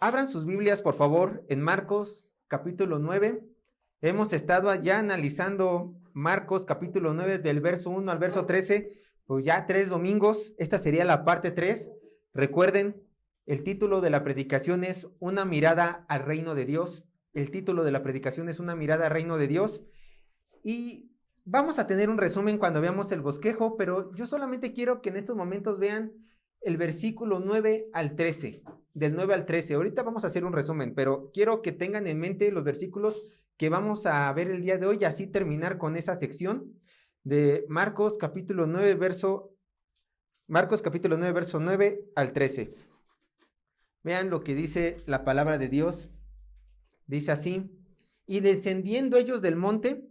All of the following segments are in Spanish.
Abran sus Biblias, por favor, en Marcos, capítulo 9. Hemos estado ya analizando Marcos, capítulo 9, del verso 1 al verso 13, pues ya 3 domingos. Esta sería la parte 3. Recuerden, el título de la predicación es Una mirada al reino de Dios. El título de la predicación es Una mirada al reino de Dios. Y vamos a tener un resumen cuando veamos el bosquejo, pero yo solamente quiero que en estos momentos vean el versículo 9 al 13, del 9 al 13. Ahorita vamos a hacer un resumen, pero quiero que tengan en mente los versículos que vamos a ver el día de hoy y así terminar con esa sección de Marcos capítulo 9, verso 9 al 13. Vean lo que dice la palabra de Dios. Dice así: y descendiendo ellos del monte,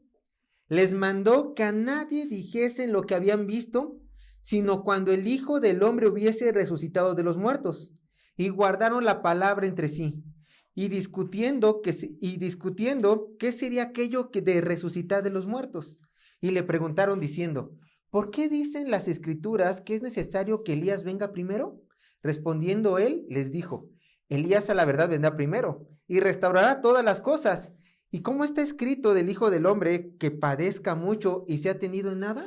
les mandó que a nadie dijesen lo que habían visto, sino cuando el Hijo del Hombre hubiese resucitado de los muertos. Y guardaron la palabra entre sí, y discutiendo qué sería aquello que de resucitar de los muertos. Y le preguntaron diciendo: ¿por qué dicen las Escrituras que es necesario que Elías venga primero? Respondiendo él, les dijo: Elías a la verdad vendrá primero, y restaurará todas las cosas. ¿Y cómo está escrito del Hijo del Hombre que padezca mucho y sea tenido en nada?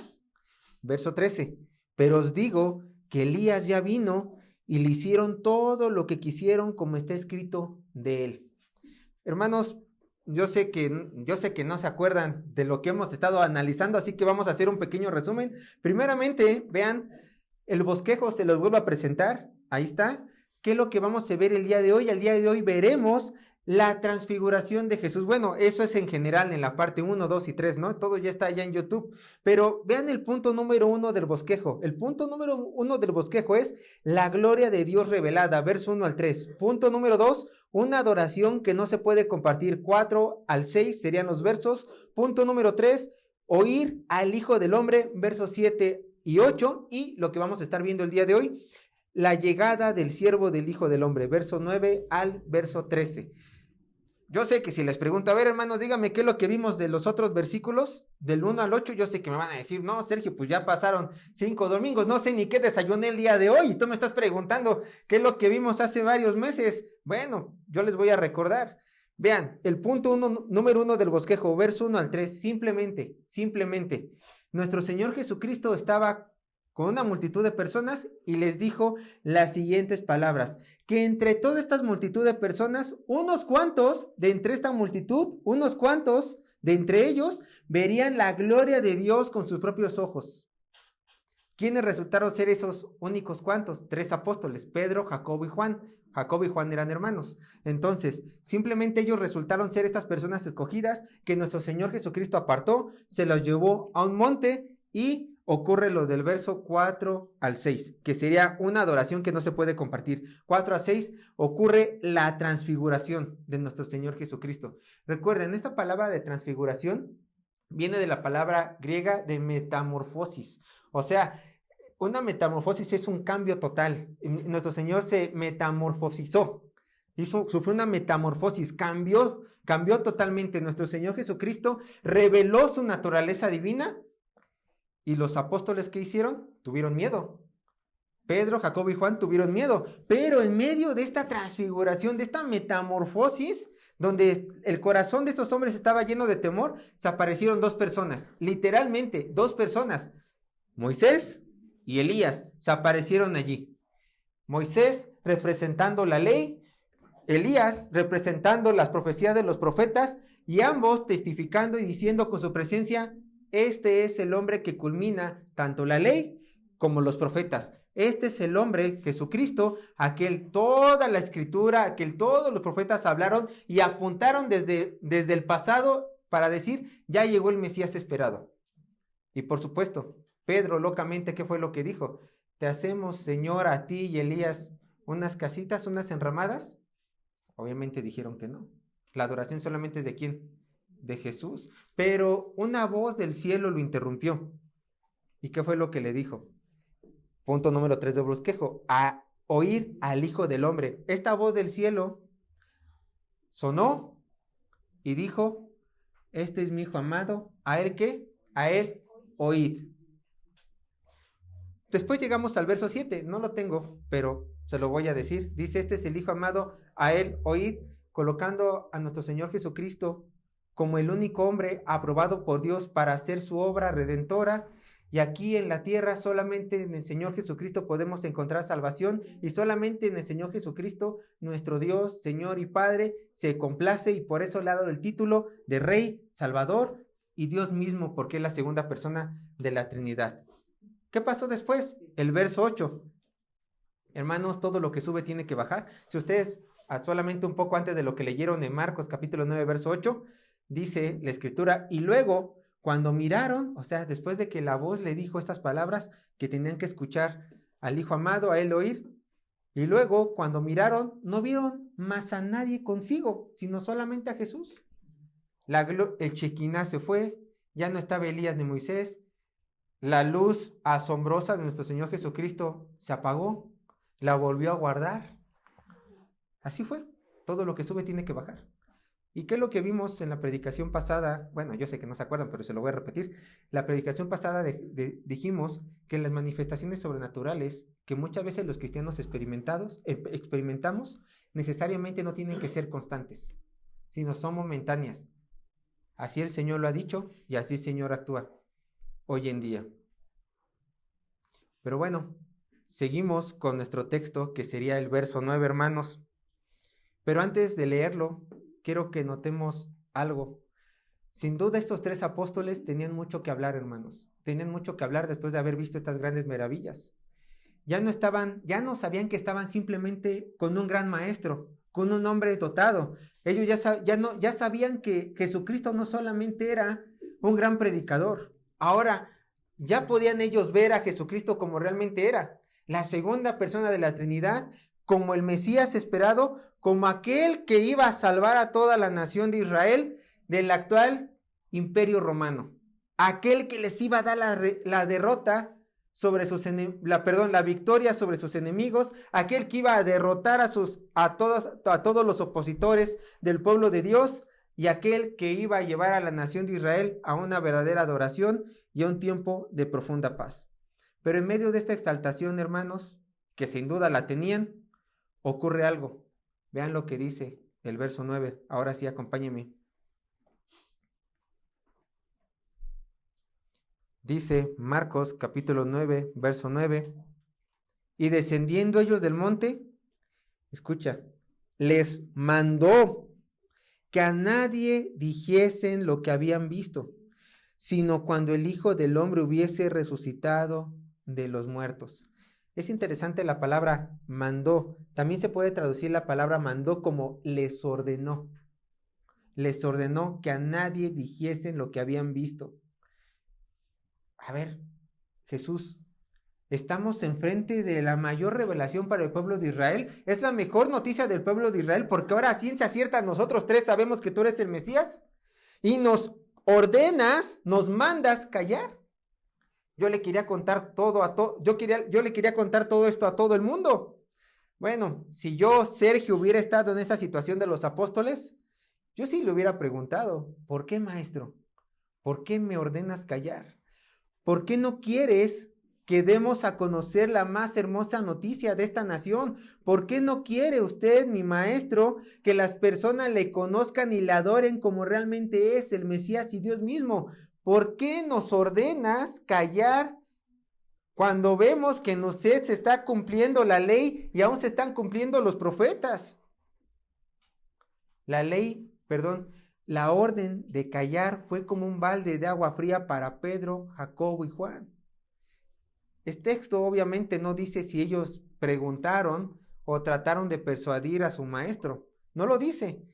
Verso 13. Pero os digo que Elías ya vino y le hicieron todo lo que quisieron, como está escrito de él. Hermanos, yo sé que no se acuerdan de lo que hemos estado analizando, así que vamos a hacer un pequeño resumen. Primeramente, vean, el bosquejo se los vuelvo a presentar. Ahí está. ¿Qué es lo que vamos a ver el día de hoy? El día de hoy veremos la transfiguración de Jesús. Bueno, eso es en general en la parte 1, 2 y 3, ¿no? Todo ya está allá en YouTube. Pero vean el punto número 1 del bosquejo. El punto número 1 del bosquejo es la gloria de Dios revelada, verso 1 al 3. Punto número 2, una adoración que no se puede compartir, 4 al 6 serían los versos. Punto número 3, oír al Hijo del Hombre, versos 7 y 8. Y lo que vamos a estar viendo el día de hoy, la llegada del siervo del Hijo del Hombre, verso 9 al verso 13. Yo sé que si les pregunto, a ver, hermanos, díganme qué es lo que vimos de los otros versículos, del 1 al 8, yo sé que me van a decir: no, Sergio, pues ya pasaron 5 domingos, no sé ni qué desayuné el día de hoy, y tú me estás preguntando qué es lo que vimos hace varios meses. Bueno, yo les voy a recordar. Vean, el punto número 1 del bosquejo, verso 1 al 3, simplemente, nuestro Señor Jesucristo estaba con una multitud de personas y les dijo las siguientes palabras: que entre toda esta multitud de personas, unos cuantos de entre ellos verían la gloria de Dios con sus propios ojos. ¿Quiénes resultaron ser esos únicos cuantos? 3 apóstoles: Pedro, Jacobo y Juan. Jacobo y Juan eran hermanos. Entonces, simplemente ellos resultaron ser estas personas escogidas que nuestro Señor Jesucristo apartó, se los llevó a un monte y ocurre lo del verso 4 al 6, que sería una adoración que no se puede compartir. 4 a 6 ocurre la transfiguración de nuestro Señor Jesucristo. Recuerden, esta palabra de transfiguración viene de la palabra griega de metamorfosis. O sea, una metamorfosis es un cambio total. Nuestro Señor se metamorfosizó. Sufrió una metamorfosis, cambió totalmente. Nuestro Señor Jesucristo reveló su naturaleza divina. ¿Y los apóstoles qué hicieron? Tuvieron miedo. Pedro, Jacobo y Juan tuvieron miedo. Pero en medio de esta transfiguración, de esta metamorfosis, donde el corazón de estos hombres estaba lleno de temor, se aparecieron 2 personas. Literalmente, 2 personas. Moisés y Elías se aparecieron allí. Moisés representando la ley, Elías representando las profecías de los profetas, y ambos testificando y diciendo con su presencia: este es el hombre que culmina tanto la ley como los profetas. Este es el hombre, Jesucristo, toda la escritura, todos los profetas hablaron y apuntaron desde el pasado para decir: ya llegó el Mesías esperado. Y por supuesto, Pedro locamente, ¿qué fue lo que dijo? ¿Te hacemos, Señor, a ti y Elías unas casitas, unas enramadas? Obviamente dijeron que no. La adoración solamente es ¿de quién? De Jesús. Pero una voz del cielo lo interrumpió. ¿Y qué fue lo que le dijo? Punto número 3 del bosquejo: a oír al Hijo del Hombre. Esta voz del cielo sonó y dijo: este es mi Hijo amado, ¿a él qué? A él oíd. Después llegamos al verso 7, no lo tengo, pero se lo voy a decir. Dice, este es el Hijo amado, a él oíd, colocando a nuestro Señor Jesucristo como el único hombre aprobado por Dios para hacer su obra redentora. Y aquí en la tierra solamente en el Señor Jesucristo podemos encontrar salvación, y solamente en el Señor Jesucristo nuestro Dios, Señor y Padre se complace, y por eso le ha dado el título de Rey, Salvador y Dios mismo, porque es la segunda persona de la Trinidad. ¿Qué pasó después? El verso 8. Hermanos, todo lo que sube tiene que bajar. Si ustedes, solamente un poco antes de lo que leyeron en Marcos capítulo 9, verso 8, dice la escritura, y luego cuando miraron, o sea, después de que la voz le dijo estas palabras, que tenían que escuchar al Hijo amado, a él oír, y luego cuando miraron, no vieron más a nadie consigo, sino solamente a Jesús. El Shekinah se fue, ya no estaba Elías ni Moisés, la luz asombrosa de nuestro Señor Jesucristo se apagó, la volvió a guardar. Así fue, todo lo que sube tiene que bajar. ¿Y qué es lo que vimos en la predicación pasada? Bueno, yo sé que no se acuerdan, pero se lo voy a repetir. La predicación pasada dijimos que las manifestaciones sobrenaturales que muchas veces los cristianos experimentamos, necesariamente no tienen que ser constantes, sino son momentáneas. Así el Señor lo ha dicho y así el Señor actúa hoy en día. Pero bueno, seguimos con nuestro texto, que sería el verso 9, hermanos. Pero antes de leerlo, quiero que notemos algo. Sin duda estos tres apóstoles tenían mucho que hablar, hermanos. Tenían mucho que hablar después de haber visto estas grandes maravillas. Ya no sabían que estaban simplemente con un gran maestro, con un hombre dotado. Ellos ya sabían que Jesucristo no solamente era un gran predicador. Ahora ya podían ellos ver a Jesucristo como realmente era, la segunda persona de la Trinidad, como el Mesías esperado, como aquel que iba a salvar a toda la nación de Israel del actual imperio romano, aquel que les iba a dar la derrota sobre la victoria sobre sus enemigos, aquel que iba a derrotar a todos los opositores del pueblo de Dios, y aquel que iba a llevar a la nación de Israel a una verdadera adoración y a un tiempo de profunda paz. Pero en medio de esta exaltación, hermanos, que sin duda la tenían, ocurre algo. Vean lo que dice el verso 9. Ahora sí, acompáñenme. Dice Marcos capítulo 9, verso 9. Y descendiendo ellos del monte, escucha, les mandó que a nadie dijesen lo que habían visto, sino cuando el Hijo del Hombre hubiese resucitado de los muertos. Es interesante la palabra mandó. También se puede traducir la palabra mandó como les ordenó. Les ordenó que a nadie dijesen lo que habían visto. A ver, Jesús, estamos enfrente de la mayor revelación para el pueblo de Israel. Es la mejor noticia del pueblo de Israel, porque ahora a ciencia cierta nosotros tres sabemos que tú eres el Mesías y nos ordenas, nos mandas callar. Yo le quería contar yo le quería contar todo esto a todo el mundo. Bueno, si yo, Sergio, hubiera estado en esta situación de los apóstoles, yo sí le hubiera preguntado, ¿por qué, maestro? ¿Por qué me ordenas callar? ¿Por qué no quieres que demos a conocer la más hermosa noticia de esta nación? ¿Por qué no quiere usted, mi maestro, que las personas le conozcan y le adoren como realmente es el Mesías y Dios mismo? ¿Por qué nos ordenas callar cuando vemos que en usted se está cumpliendo la ley y aún se están cumpliendo los profetas? La orden de callar fue como un balde de agua fría para Pedro, Jacobo y Juan. Este texto obviamente no dice si ellos preguntaron o trataron de persuadir a su maestro. No lo dice,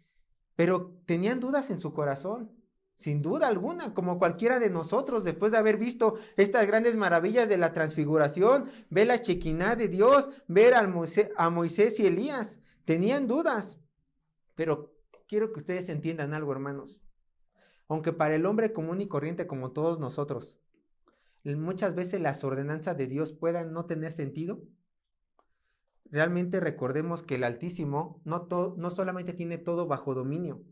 pero tenían dudas en su corazón, sin duda alguna, como cualquiera de nosotros, después de haber visto estas grandes maravillas de la transfiguración, ver la Shekinah de Dios, ver a Moisés y Elías. Tenían dudas, pero quiero que ustedes entiendan algo, hermanos. Aunque para el hombre común y corriente como todos nosotros, muchas veces las ordenanzas de Dios puedan no tener sentido, realmente recordemos que el Altísimo no solamente tiene todo bajo dominio,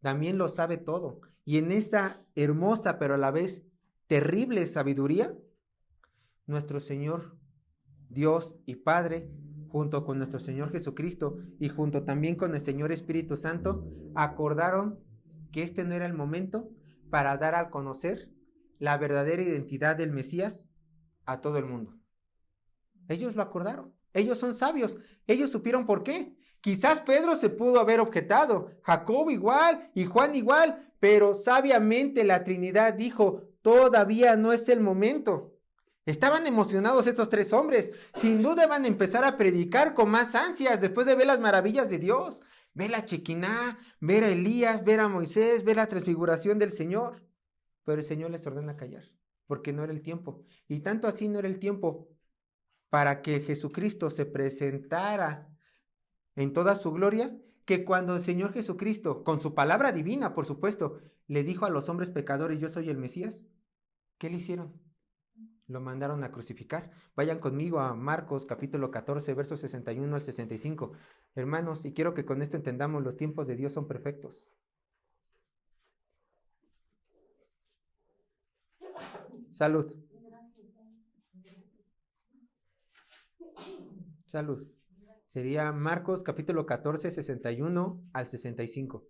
también lo sabe todo. Y en esta hermosa pero a la vez terrible sabiduría, nuestro Señor Dios y Padre, junto con nuestro Señor Jesucristo y junto también con el Señor Espíritu Santo, acordaron que este no era el momento para dar a conocer la verdadera identidad del Mesías a todo el mundo. Ellos lo acordaron. Ellos son sabios. Ellos supieron por qué. Quizás Pedro se pudo haber objetado, Jacobo igual y Juan igual, pero sabiamente la Trinidad dijo, todavía no es el momento. Estaban emocionados estos tres hombres. Sin duda van a empezar a predicar con más ansias después de ver las maravillas de Dios. Ver la Shekinah, ver a Elías, ver a Moisés, ver la transfiguración del Señor. Pero el Señor les ordena callar, porque no era el tiempo. Y tanto así no era el tiempo para que Jesucristo se presentara en toda su gloria, que cuando el Señor Jesucristo, con su palabra divina, por supuesto, le dijo a los hombres pecadores, yo soy el Mesías, ¿qué le hicieron? Lo mandaron a crucificar. Vayan conmigo a Marcos capítulo 14, versos 61 al 65. Hermanos, y quiero que con esto entendamos, los tiempos de Dios son perfectos. Salud. Salud. Sería Marcos capítulo 14, 61 al 65.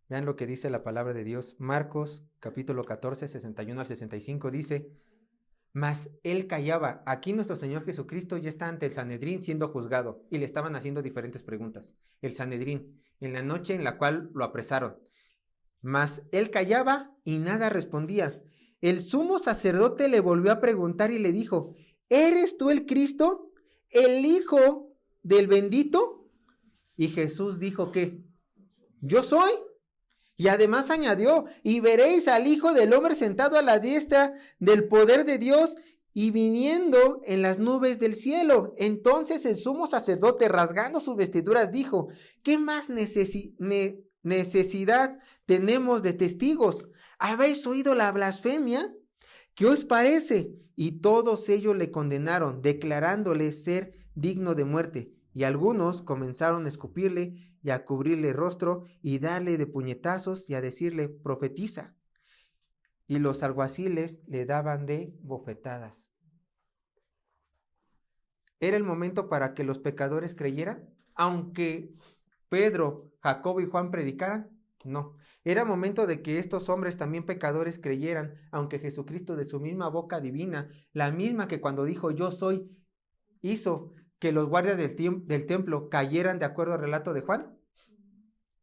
Vean lo que dice la palabra de Dios. Marcos capítulo 14, 61 al 65 dice, mas él callaba. Aquí nuestro Señor Jesucristo ya está ante el Sanedrín siendo juzgado y le estaban haciendo diferentes preguntas. El Sanedrín, en la noche en la cual lo apresaron. Mas él callaba y nada respondía. El sumo sacerdote le volvió a preguntar y le dijo, ¿eres tú el Cristo, el Hijo del bendito? Y Jesús dijo que, yo soy. Y además añadió, y veréis al Hijo del Hombre sentado a la diestra del poder de Dios y viniendo en las nubes del cielo. Entonces el sumo sacerdote, rasgando sus vestiduras, dijo, ¿qué más necesidad tenemos de testigos? ¿Habéis oído la blasfemia? ¿Qué os parece? Y todos ellos le condenaron, declarándole ser digno de muerte. Y algunos comenzaron a escupirle y a cubrirle el rostro y darle de puñetazos y a decirle, profetiza. Y los alguaciles le daban de bofetadas. ¿Era el momento para que los pecadores creyeran? Aunque Pedro, Jacobo y Juan predicaran, no. Era momento de que estos hombres también pecadores creyeran, aunque Jesucristo de su misma boca divina, la misma que cuando dijo yo soy, hizo que los guardias del templo cayeran de acuerdo al relato de Juan.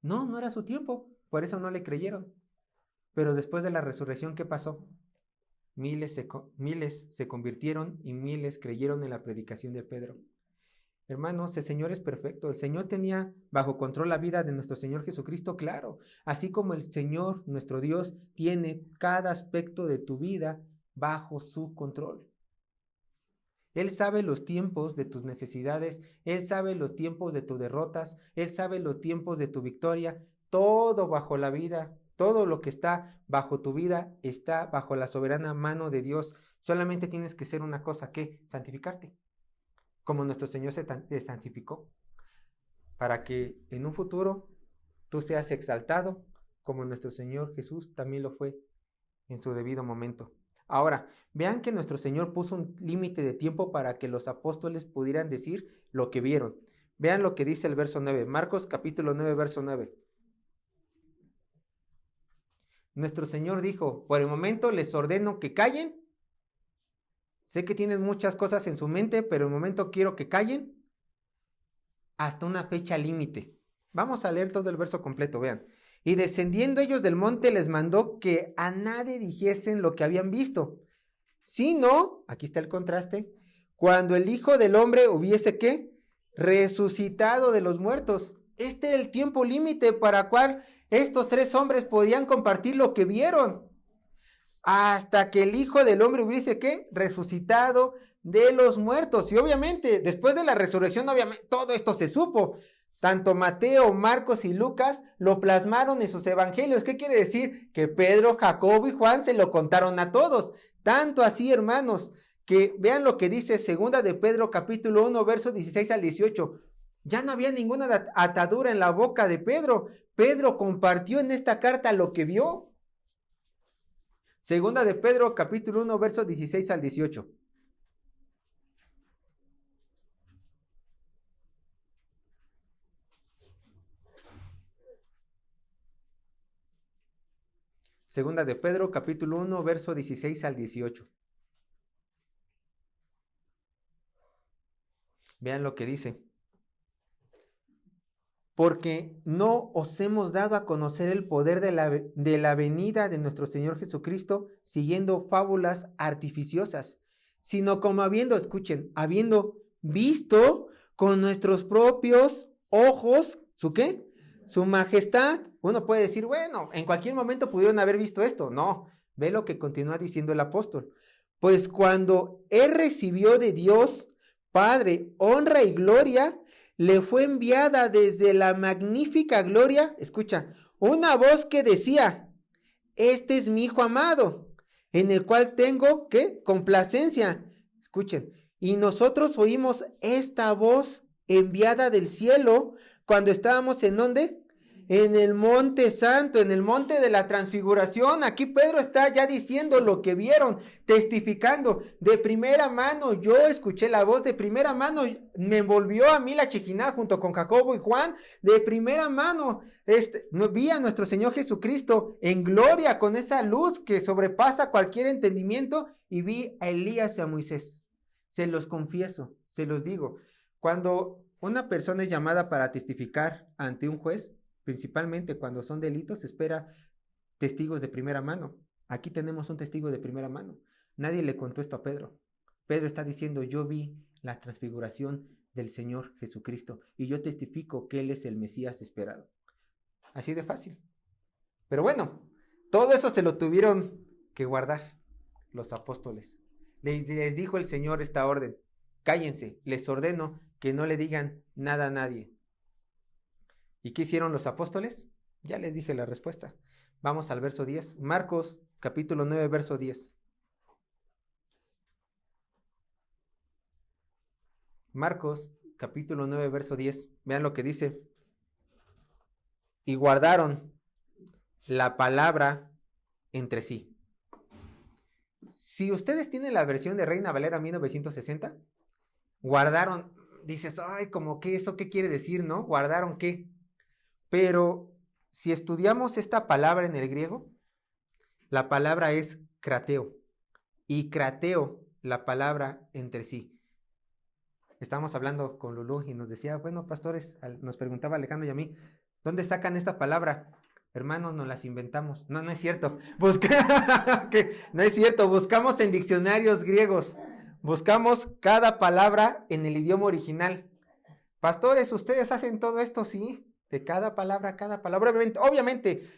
No, no era su tiempo, por eso no le creyeron. Pero después de la resurrección, ¿qué pasó? Miles se convirtieron y miles creyeron en la predicación de Pedro. Hermanos, el Señor es perfecto. El Señor tenía bajo control la vida de nuestro Señor Jesucristo, claro. Así como el Señor, nuestro Dios, tiene cada aspecto de tu vida bajo su control. Él sabe los tiempos de tus necesidades, Él sabe los tiempos de tus derrotas, Él sabe los tiempos de tu victoria, todo bajo la vida, todo lo que está bajo tu vida está bajo la soberana mano de Dios. Solamente tienes que hacer una cosa, ¿qué? Santificarte, como nuestro Señor se santificó, para que en un futuro tú seas exaltado, como nuestro Señor Jesús también lo fue en su debido momento. Ahora, vean que nuestro Señor puso un límite de tiempo para que los apóstoles pudieran decir lo que vieron. Vean lo que dice el verso 9, Marcos capítulo 9, verso 9. Nuestro Señor dijo, por el momento les ordeno que callen. Sé que tienen muchas cosas en su mente, pero el momento quiero que callen hasta una fecha límite. Vamos a leer todo el verso completo, vean. Y descendiendo ellos del monte les mandó que a nadie dijesen lo que habían visto, sino, aquí está el contraste, cuando el Hijo del Hombre hubiese, ¿qué? Resucitado de los muertos. Este era el tiempo límite para cual estos tres hombres podían compartir lo que vieron. Hasta que el Hijo del Hombre hubiese, ¿qué? Resucitado de los muertos. Y obviamente, después de la resurrección, obviamente, todo esto se supo. Tanto Mateo, Marcos y Lucas lo plasmaron en sus evangelios. ¿Qué quiere decir? Que Pedro, Jacobo y Juan se lo contaron a todos. Tanto así, hermanos, que vean lo que dice segunda de Pedro capítulo 1, versos 16 al 18. Ya no había ninguna atadura en la boca de Pedro. Pedro compartió en esta carta lo que vio. Segunda de Pedro, capítulo 1, versos 16 al 18. Segunda de Pedro, capítulo 1, verso 16 al 18. Vean lo que dice. Porque no os hemos dado a conocer el poder de la venida de nuestro Señor Jesucristo siguiendo fábulas artificiosas, sino como escuchen, habiendo visto con nuestros propios ojos, ¿su qué? Su majestad. Uno puede decir, bueno, en cualquier momento pudieron haber visto esto. No, ve lo que continúa diciendo el apóstol. Pues cuando él recibió de Dios, Padre, honra y gloria, le fue enviada desde la magnífica gloria, escucha, una voz que decía, este es mi hijo amado, en el cual tengo, ¿qué? Complacencia. Escuchen, y nosotros oímos esta voz enviada del cielo cuando estábamos ¿en dónde? En el monte santo, en el monte de la transfiguración. Aquí Pedro está ya diciendo lo que vieron, testificando de primera mano. Yo escuché la voz de primera mano, me envolvió a mí la Shekinah junto con Jacobo y Juan. De primera mano vi a nuestro Señor Jesucristo en gloria con esa luz que sobrepasa cualquier entendimiento, y vi a Elías y a Moisés. Se los confieso, se los digo. Cuando una persona es llamada para testificar ante un juez, principalmente cuando son delitos, se espera testigos de primera mano. Aquí tenemos un testigo de primera mano. Nadie le contó esto a Pedro. Pedro está diciendo, yo vi la transfiguración del Señor Jesucristo y yo testifico que Él es el Mesías esperado. Así de fácil. Pero bueno, todo eso se lo tuvieron que guardar los apóstoles. Les dijo el Señor esta orden: cállense, les ordeno que no le digan nada a nadie. ¿Y qué hicieron los apóstoles? Ya les dije la respuesta. Vamos al verso 10. Marcos, capítulo 9, verso 10. Marcos, capítulo 9, verso 10. Vean lo que dice. Y guardaron la palabra entre sí. Si ustedes tienen la versión de Reina Valera 1960, guardaron, dices, ay, como que eso, ¿qué quiere decir, no? ¿Guardaron qué? Pero si estudiamos esta palabra en el griego, la palabra es krateo. Y krateo, la palabra entre sí. Estábamos hablando con Lulú y nos decía, bueno, pastores, nos preguntaba Alejandro y a mí, ¿dónde sacan esta palabra? Hermanos, nos las inventamos. No, no es cierto. No es cierto. Buscamos en diccionarios griegos. Buscamos cada palabra en el idioma original. Pastores, ¿ustedes hacen todo esto? Sí. De cada palabra. Obviamente,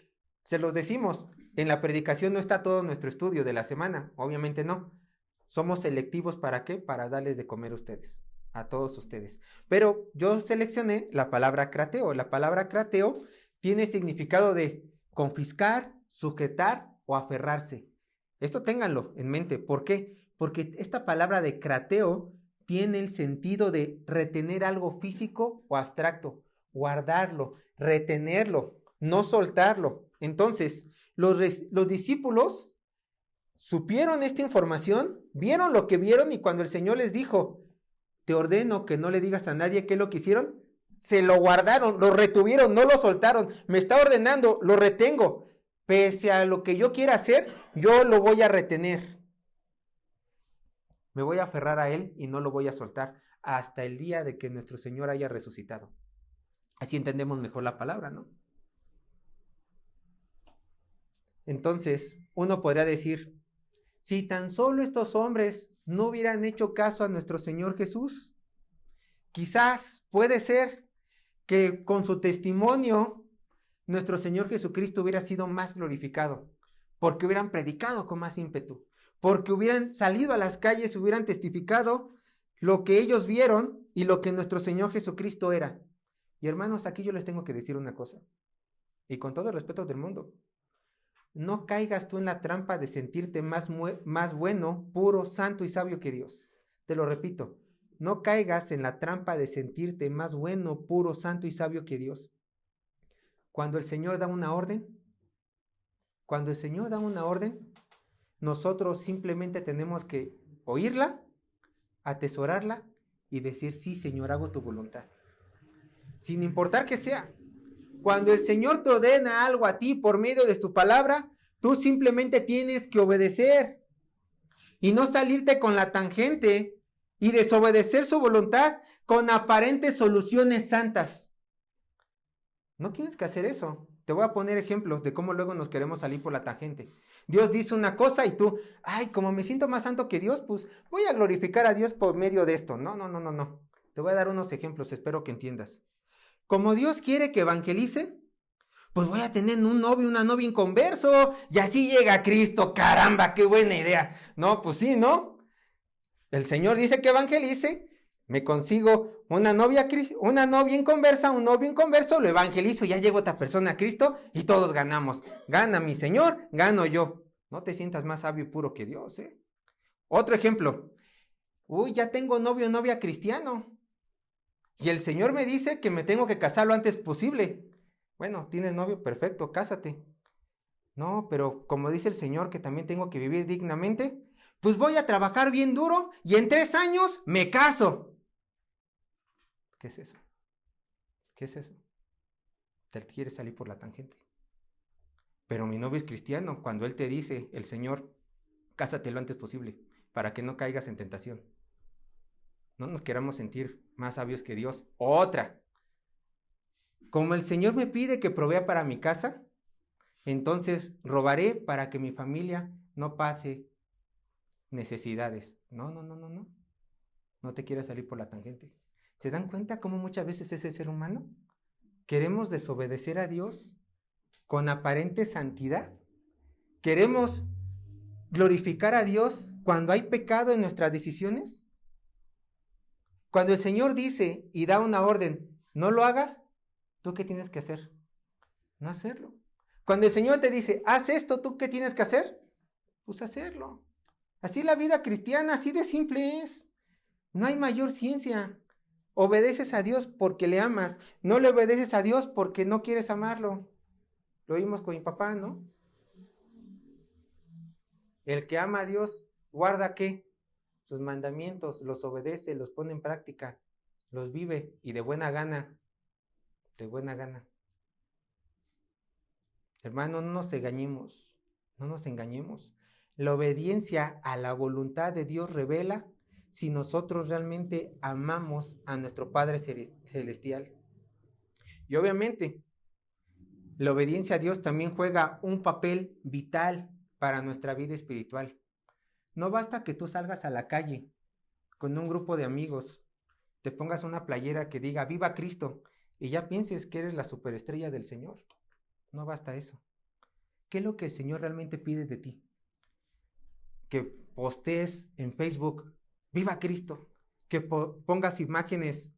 se los decimos. En la predicación no está todo nuestro estudio de la semana. Obviamente no. Somos selectivos, ¿para qué? Para darles de comer a ustedes. A todos ustedes. Pero yo seleccioné la palabra krateo. La palabra krateo tiene significado de confiscar, sujetar o aferrarse. Esto ténganlo en mente. ¿Por qué? Porque esta palabra de krateo tiene el sentido de retener algo físico o abstracto, guardarlo, retenerlo, no soltarlo. Entonces, los discípulos supieron esta información, vieron lo que vieron, y cuando el Señor les dijo, te ordeno que no le digas a nadie qué es lo que hicieron, se lo guardaron, lo retuvieron, no lo soltaron. Me está ordenando, lo retengo. Pese a lo que yo quiera hacer, yo lo voy a retener. Me voy a aferrar a Él y no lo voy a soltar hasta el día de que nuestro Señor haya resucitado. Así entendemos mejor la palabra, ¿no? Entonces, uno podría decir, si tan solo estos hombres no hubieran hecho caso a nuestro Señor Jesús, quizás puede ser que con su testimonio nuestro Señor Jesucristo hubiera sido más glorificado, porque hubieran predicado con más ímpetu, porque hubieran salido a las calles, hubieran testificado lo que ellos vieron y lo que nuestro Señor Jesucristo era. Y hermanos, aquí yo les tengo que decir una cosa, y con todo el respeto del mundo, no caigas tú en la trampa de sentirte más bueno, puro, santo y sabio que Dios. Te lo repito, no caigas en la trampa de sentirte más bueno, puro, santo y sabio que Dios. Cuando el Señor da una orden, nosotros simplemente tenemos que oírla, atesorarla y decir, sí, Señor, hago tu voluntad. Sin importar que sea. Cuando el Señor te ordena algo a ti por medio de su palabra, tú simplemente tienes que obedecer y no salirte con la tangente y desobedecer su voluntad con aparentes soluciones santas. No tienes que hacer eso. Te voy a poner ejemplos de cómo luego nos queremos salir por la tangente. Dios dice una cosa y tú, ay, como me siento más santo que Dios, pues voy a glorificar a Dios por medio de esto. No. Te voy a dar unos ejemplos, espero que entiendas. Como Dios quiere que evangelice, pues voy a tener un novio, una novia inconverso, y así llega Cristo, caramba, qué buena idea. No, pues sí, ¿no? El Señor dice que evangelice, me consigo una novia inconversa, un novio inconverso, lo evangelizo, ya llegó otra persona a Cristo y todos ganamos. Gana mi Señor, gano yo. No te sientas más sabio y puro que Dios, ¿eh? Otro ejemplo. Uy, ya tengo novio o novia cristiano. Y el Señor me dice que me tengo que casar lo antes posible. Bueno, tienes novio, perfecto, cásate. No, pero como dice el Señor que también tengo que vivir dignamente, pues voy a trabajar bien duro y en 3 años me caso. ¿Qué es eso? ¿Qué es eso? Te quieres salir por la tangente. Pero mi novio es cristiano. Cuando él te dice, el Señor, cásate lo antes posible, para que no caigas en tentación. No nos queramos sentir más sabios que Dios. Otra. Como el Señor me pide que provea para mi casa, entonces robaré para que mi familia no pase necesidades. No. No te quieras salir por la tangente. ¿Se dan cuenta cómo muchas veces ese ser humano queremos desobedecer a Dios con aparente santidad? ¿Queremos glorificar a Dios cuando hay pecado en nuestras decisiones? Cuando el Señor dice y da una orden, no lo hagas, ¿tú qué tienes que hacer? No hacerlo. Cuando el Señor te dice, haz esto, ¿tú qué tienes que hacer? Pues hacerlo. Así la vida cristiana, así de simple es. No hay mayor ciencia. Obedeces a Dios porque le amas. No le obedeces a Dios porque no quieres amarlo. Lo oímos con mi papá, ¿no? El que ama a Dios, ¿guarda qué? Sus mandamientos, los obedece, los pone en práctica, los vive y de buena gana. De buena gana. Hermano, no nos engañemos. No nos engañemos. La obediencia a la voluntad de Dios revela si nosotros realmente amamos a nuestro Padre Celestial. Y obviamente, la obediencia a Dios también juega un papel vital para nuestra vida espiritual. No basta que tú salgas a la calle con un grupo de amigos, te pongas una playera que diga ¡Viva Cristo! Y ya pienses que eres la superestrella del Señor. No basta eso. ¿Qué es lo que el Señor realmente pide de ti? Que postees en Facebook ¡Viva Cristo! Que pongas imágenes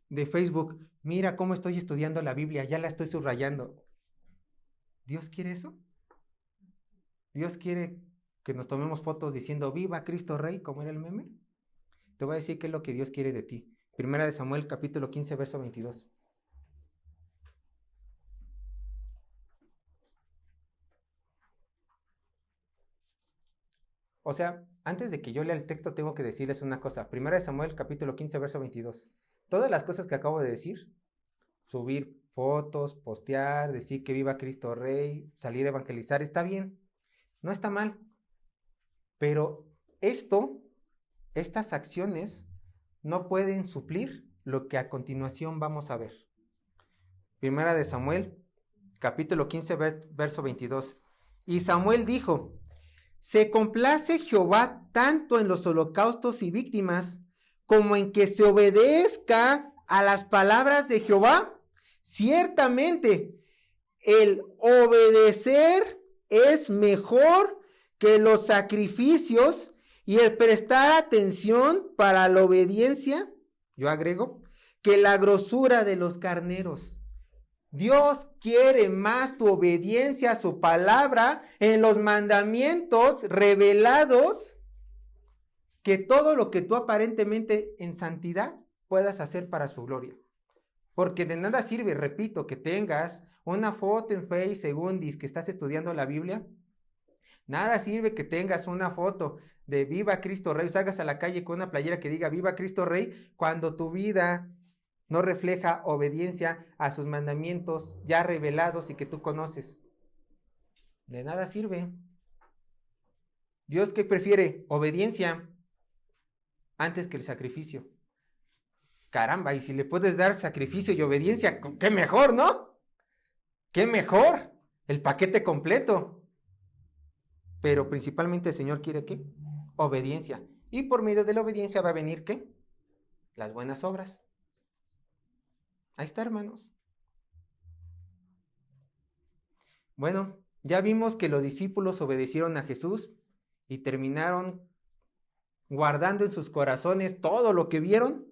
de Facebook, mira cómo estoy estudiando la Biblia, ya la estoy subrayando. ¿Dios quiere eso? ¿Dios quiere que nos tomemos fotos diciendo ¡Viva Cristo Rey! Como era el meme. Te voy a decir qué es lo que Dios quiere de ti. Primera de Samuel, capítulo 15, verso 22. O sea, antes de que yo lea el texto tengo que decirles una cosa. Primera de Samuel, capítulo 15, verso 22. Todas las cosas que acabo de decir, subir fotos, postear, decir que viva Cristo Rey, salir a evangelizar, está bien, no está mal. Pero estas acciones no pueden suplir lo que a continuación vamos a ver. Primera de Samuel, capítulo 15, verso 22. Y Samuel dijo, se complace Jehová tanto en los holocaustos y víctimas, como en que se obedezca a las palabras de Jehová. Ciertamente, el obedecer es mejor que los sacrificios y el prestar atención para la obediencia, yo agrego, que la grosura de los carneros. Dios quiere más tu obediencia a su palabra en los mandamientos revelados que todo lo que tú aparentemente en santidad puedas hacer para su gloria. Porque de nada sirve, repito, que tengas una foto en Facebook según dices que estás estudiando la Biblia, Nada sirve que tengas una foto de Viva Cristo Rey, salgas a la calle con una playera que diga Viva Cristo Rey, cuando tu vida no refleja obediencia a sus mandamientos ya revelados y que tú conoces. De nada sirve. Dios, ¿qué prefiere? Obediencia antes que el sacrificio. Caramba, y si le puedes dar sacrificio y obediencia, qué mejor, ¿no? Qué mejor, el paquete completo. Pero principalmente el Señor quiere ¿qué? Obediencia. Y por medio de la obediencia va a venir ¿qué? Las buenas obras. Ahí está, hermanos. Bueno, ya vimos que los discípulos obedecieron a Jesús y terminaron guardando en sus corazones todo lo que vieron.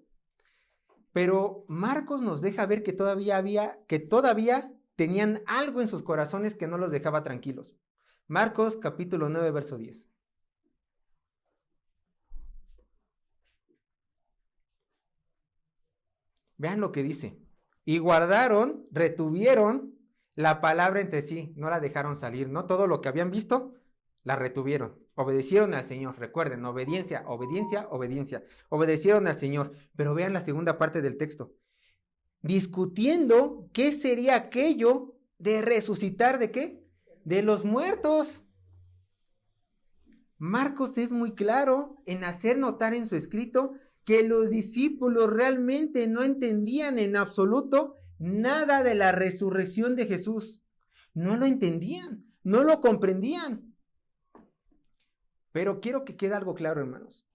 Pero Marcos nos deja ver que todavía tenían algo en sus corazones que no los dejaba tranquilos. Marcos capítulo 9, verso 10. Vean lo que dice. Y guardaron, retuvieron la palabra entre sí, no la dejaron salir, ¿no? Todo lo que habían visto, la retuvieron. Obedecieron al Señor, recuerden, obediencia, obediencia, obediencia. Obedecieron al Señor, pero vean la segunda parte del texto. Discutiendo qué sería aquello de resucitar ¿de qué? De los muertos. Marcos es muy claro en hacer notar en su escrito que los discípulos realmente no entendían en absoluto nada de la resurrección de Jesús. No lo entendían, no lo comprendían. Pero quiero que quede algo claro, hermanos.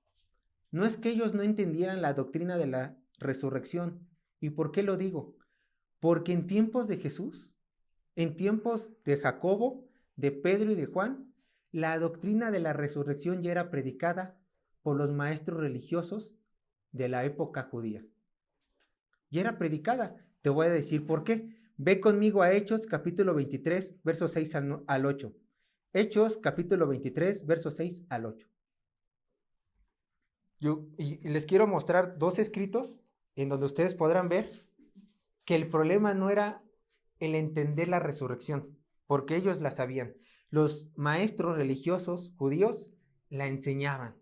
No es que ellos no entendieran la doctrina de la resurrección. ¿Y por qué lo digo? Porque en tiempos de Jesús, en tiempos de Jacobo, de Pedro y de Juan, la doctrina de la resurrección ya era predicada por los maestros religiosos de la época judía. Ya era predicada. Te voy a decir por qué. Ve conmigo a Hechos capítulo 23, versos 6 al 8. Hechos capítulo 23, versos 6 al 8. Y les quiero mostrar dos escritos en donde ustedes podrán ver que el problema no era el entender la resurrección, porque ellos la sabían. Los maestros religiosos judíos la enseñaban.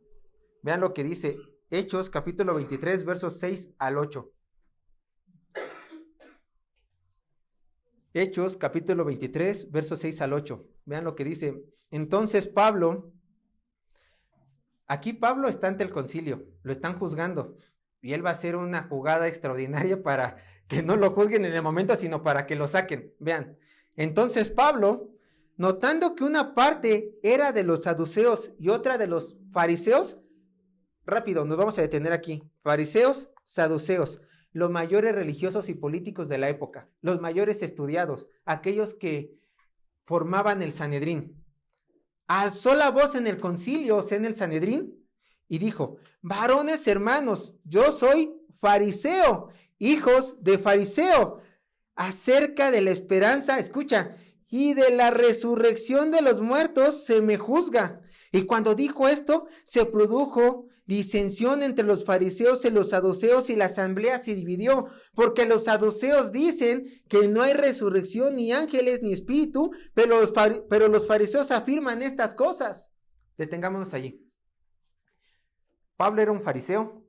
Vean lo que dice Hechos capítulo 23, versos 6 al 8. Hechos capítulo 23, versos 6 al 8. Vean lo que dice. Entonces Pablo, aquí Pablo está ante el concilio, lo están juzgando, y él va a hacer una jugada extraordinaria para que no lo juzguen en el momento, sino para que lo saquen. Vean, entonces Pablo, notando que una parte era de los saduceos y otra de los fariseos, rápido, nos vamos a detener aquí. Fariseos, saduceos, los mayores religiosos y políticos de la época, los mayores estudiados, aquellos que formaban el Sanedrín. Alzó la voz en el concilio, o sea, en el Sanedrín, y dijo: varones hermanos, yo soy fariseo, hijos de fariseo, acerca de la esperanza, escucha, y de la resurrección de los muertos se me juzga. Y cuando dijo esto, se produjo disensión entre los fariseos y los saduceos, y la asamblea se dividió, porque los saduceos dicen que no hay resurrección, ni ángeles, ni espíritu, pero los fariseos afirman estas cosas. Detengámonos allí. Pablo era un fariseo,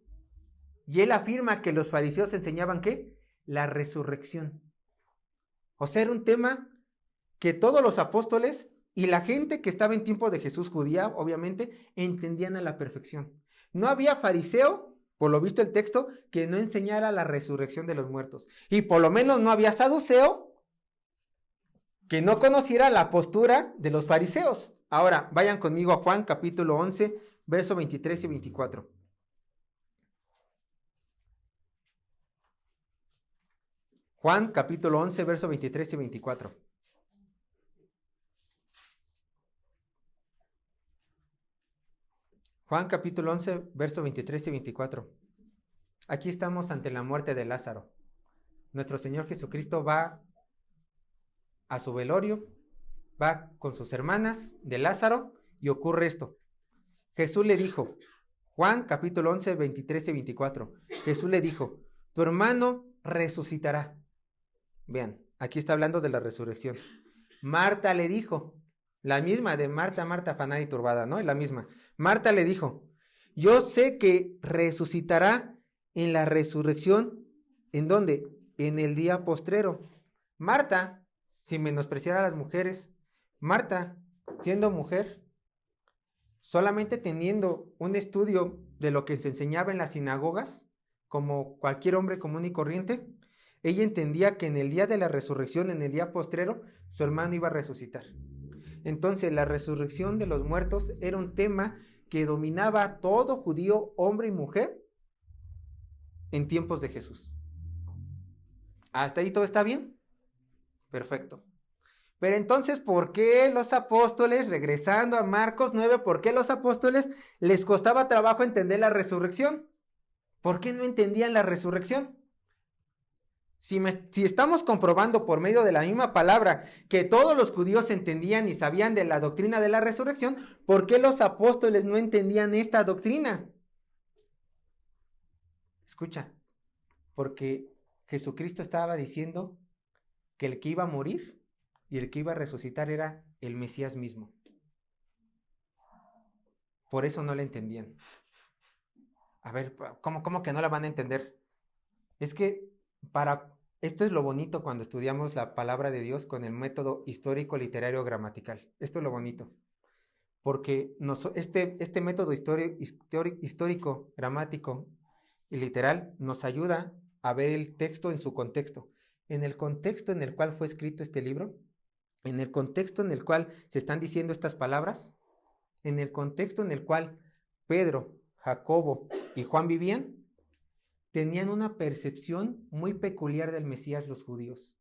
y él afirma que los fariseos enseñaban ¿qué? La resurrección. O sea, era un tema que todos los apóstoles y la gente que estaba en tiempo de Jesús judía, obviamente, entendían a la perfección. No había fariseo, por lo visto el texto, que no enseñara la resurrección de los muertos. Y por lo menos no había saduceo que no conociera la postura de los fariseos. Ahora, vayan conmigo a Juan capítulo 11, verso 23 y 24. Juan capítulo 11, verso 23 y 24. Juan capítulo 11, verso 23 y 24. Aquí estamos ante la muerte de Lázaro. Nuestro Señor Jesucristo va a su velorio, va con sus hermanas de Lázaro y ocurre esto. Jesús le dijo, Juan capítulo 11, 23 y 24. Jesús le dijo, tu hermano resucitará. Vean, aquí está hablando de la resurrección. Marta le dijo, La misma de Marta, Marta, afanada y turbada, ¿no? Es la misma. Marta le dijo, yo sé que resucitará en la resurrección. ¿En dónde? En el día postrero. Marta, sin menospreciar a las mujeres, Marta, siendo mujer, solamente teniendo un estudio de lo que se enseñaba en las sinagogas, como cualquier hombre común y corriente, ella entendía que en el día de la resurrección, en el día postrero, su hermano iba a resucitar. Entonces, la resurrección de los muertos era un tema que dominaba a todo judío, hombre y mujer, en tiempos de Jesús. ¿Hasta ahí todo está bien? Perfecto. Pero entonces, ¿por qué los apóstoles, regresando a Marcos 9, por qué los apóstoles les costaba trabajo entender la resurrección? ¿Por qué no entendían la resurrección? Si estamos comprobando por medio de la misma palabra que todos los judíos entendían y sabían de la doctrina de la resurrección, ¿por qué los apóstoles no entendían esta doctrina? Escucha, porque Jesucristo estaba diciendo que el que iba a morir y el que iba a resucitar era el Mesías mismo. Por eso no la entendían. A ver, ¿cómo que no la van a entender? Es que esto es lo bonito cuando estudiamos la palabra de Dios con el método histórico, literario, gramatical. Esto es lo bonito. Porque este método histórico, gramático y literal nos ayuda a ver el texto en su contexto. En el contexto en el cual fue escrito este libro, en el contexto en el cual se están diciendo estas palabras, en el contexto en el cual Pedro, Jacobo y Juan vivían, tenían una percepción muy peculiar del Mesías los judíos.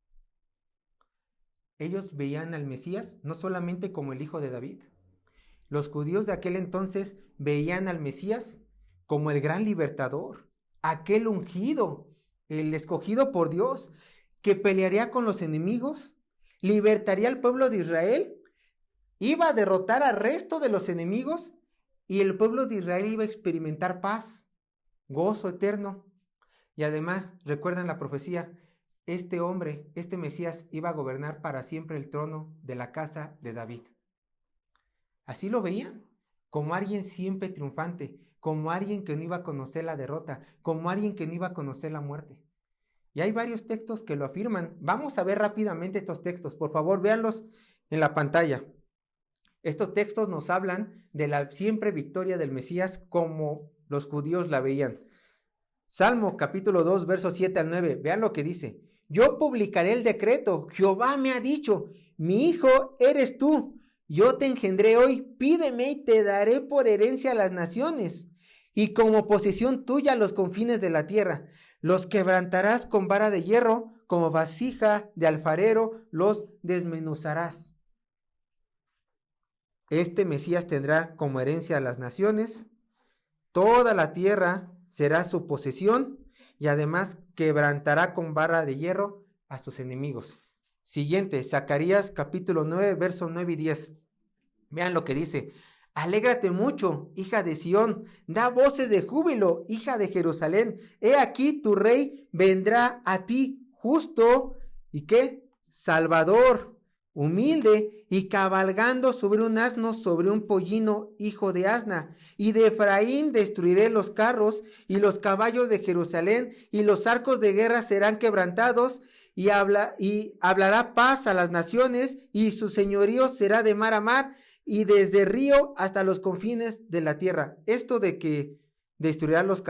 Ellos veían al Mesías no solamente como el hijo de David. Los judíos de aquel entonces veían al Mesías como el gran libertador, aquel ungido, el escogido por Dios, que pelearía con los enemigos, libertaría al pueblo de Israel, iba a derrotar al resto de los enemigos y el pueblo de Israel iba a experimentar paz, gozo eterno. Y además, recuerdan la profecía, este hombre, este Mesías, iba a gobernar para siempre el trono de la casa de David. Así lo veían, como alguien siempre triunfante, como alguien que no iba a conocer la derrota, como alguien que no iba a conocer la muerte. Y hay varios textos que lo afirman. Vamos a ver rápidamente estos textos. Por favor, véanlos en la pantalla. Estos textos nos hablan de la siempre victoria del Mesías como los judíos la veían. Salmo capítulo 2, versos 7 al 9. Vean lo que dice. Yo publicaré el decreto. Jehová me ha dicho, mi hijo eres tú. Yo te engendré hoy. Pídeme y te daré por herencia a las naciones y como posesión tuya los confines de la tierra. Los quebrantarás con vara de hierro, como vasija de alfarero los desmenuzarás. Este Mesías tendrá como herencia a las naciones. Toda la tierra será su posesión y además quebrantará con vara de hierro a sus enemigos. Siguiente, Zacarías capítulo 9, versos 9 y 10. Vean lo que dice. Alégrate mucho, hija de Sión, da voces de júbilo, hija de Jerusalén. He aquí tu rey vendrá a ti justo, ¿y qué? Salvador, humilde y cabalgando sobre un asno, sobre un pollino, hijo de asna. Y de Efraín destruiré los carros y los caballos de Jerusalén, y los arcos de guerra serán quebrantados, y hablará paz a las naciones, y su señorío será de mar a mar, y desde río hasta los confines de la tierra. Esto de que destruirá los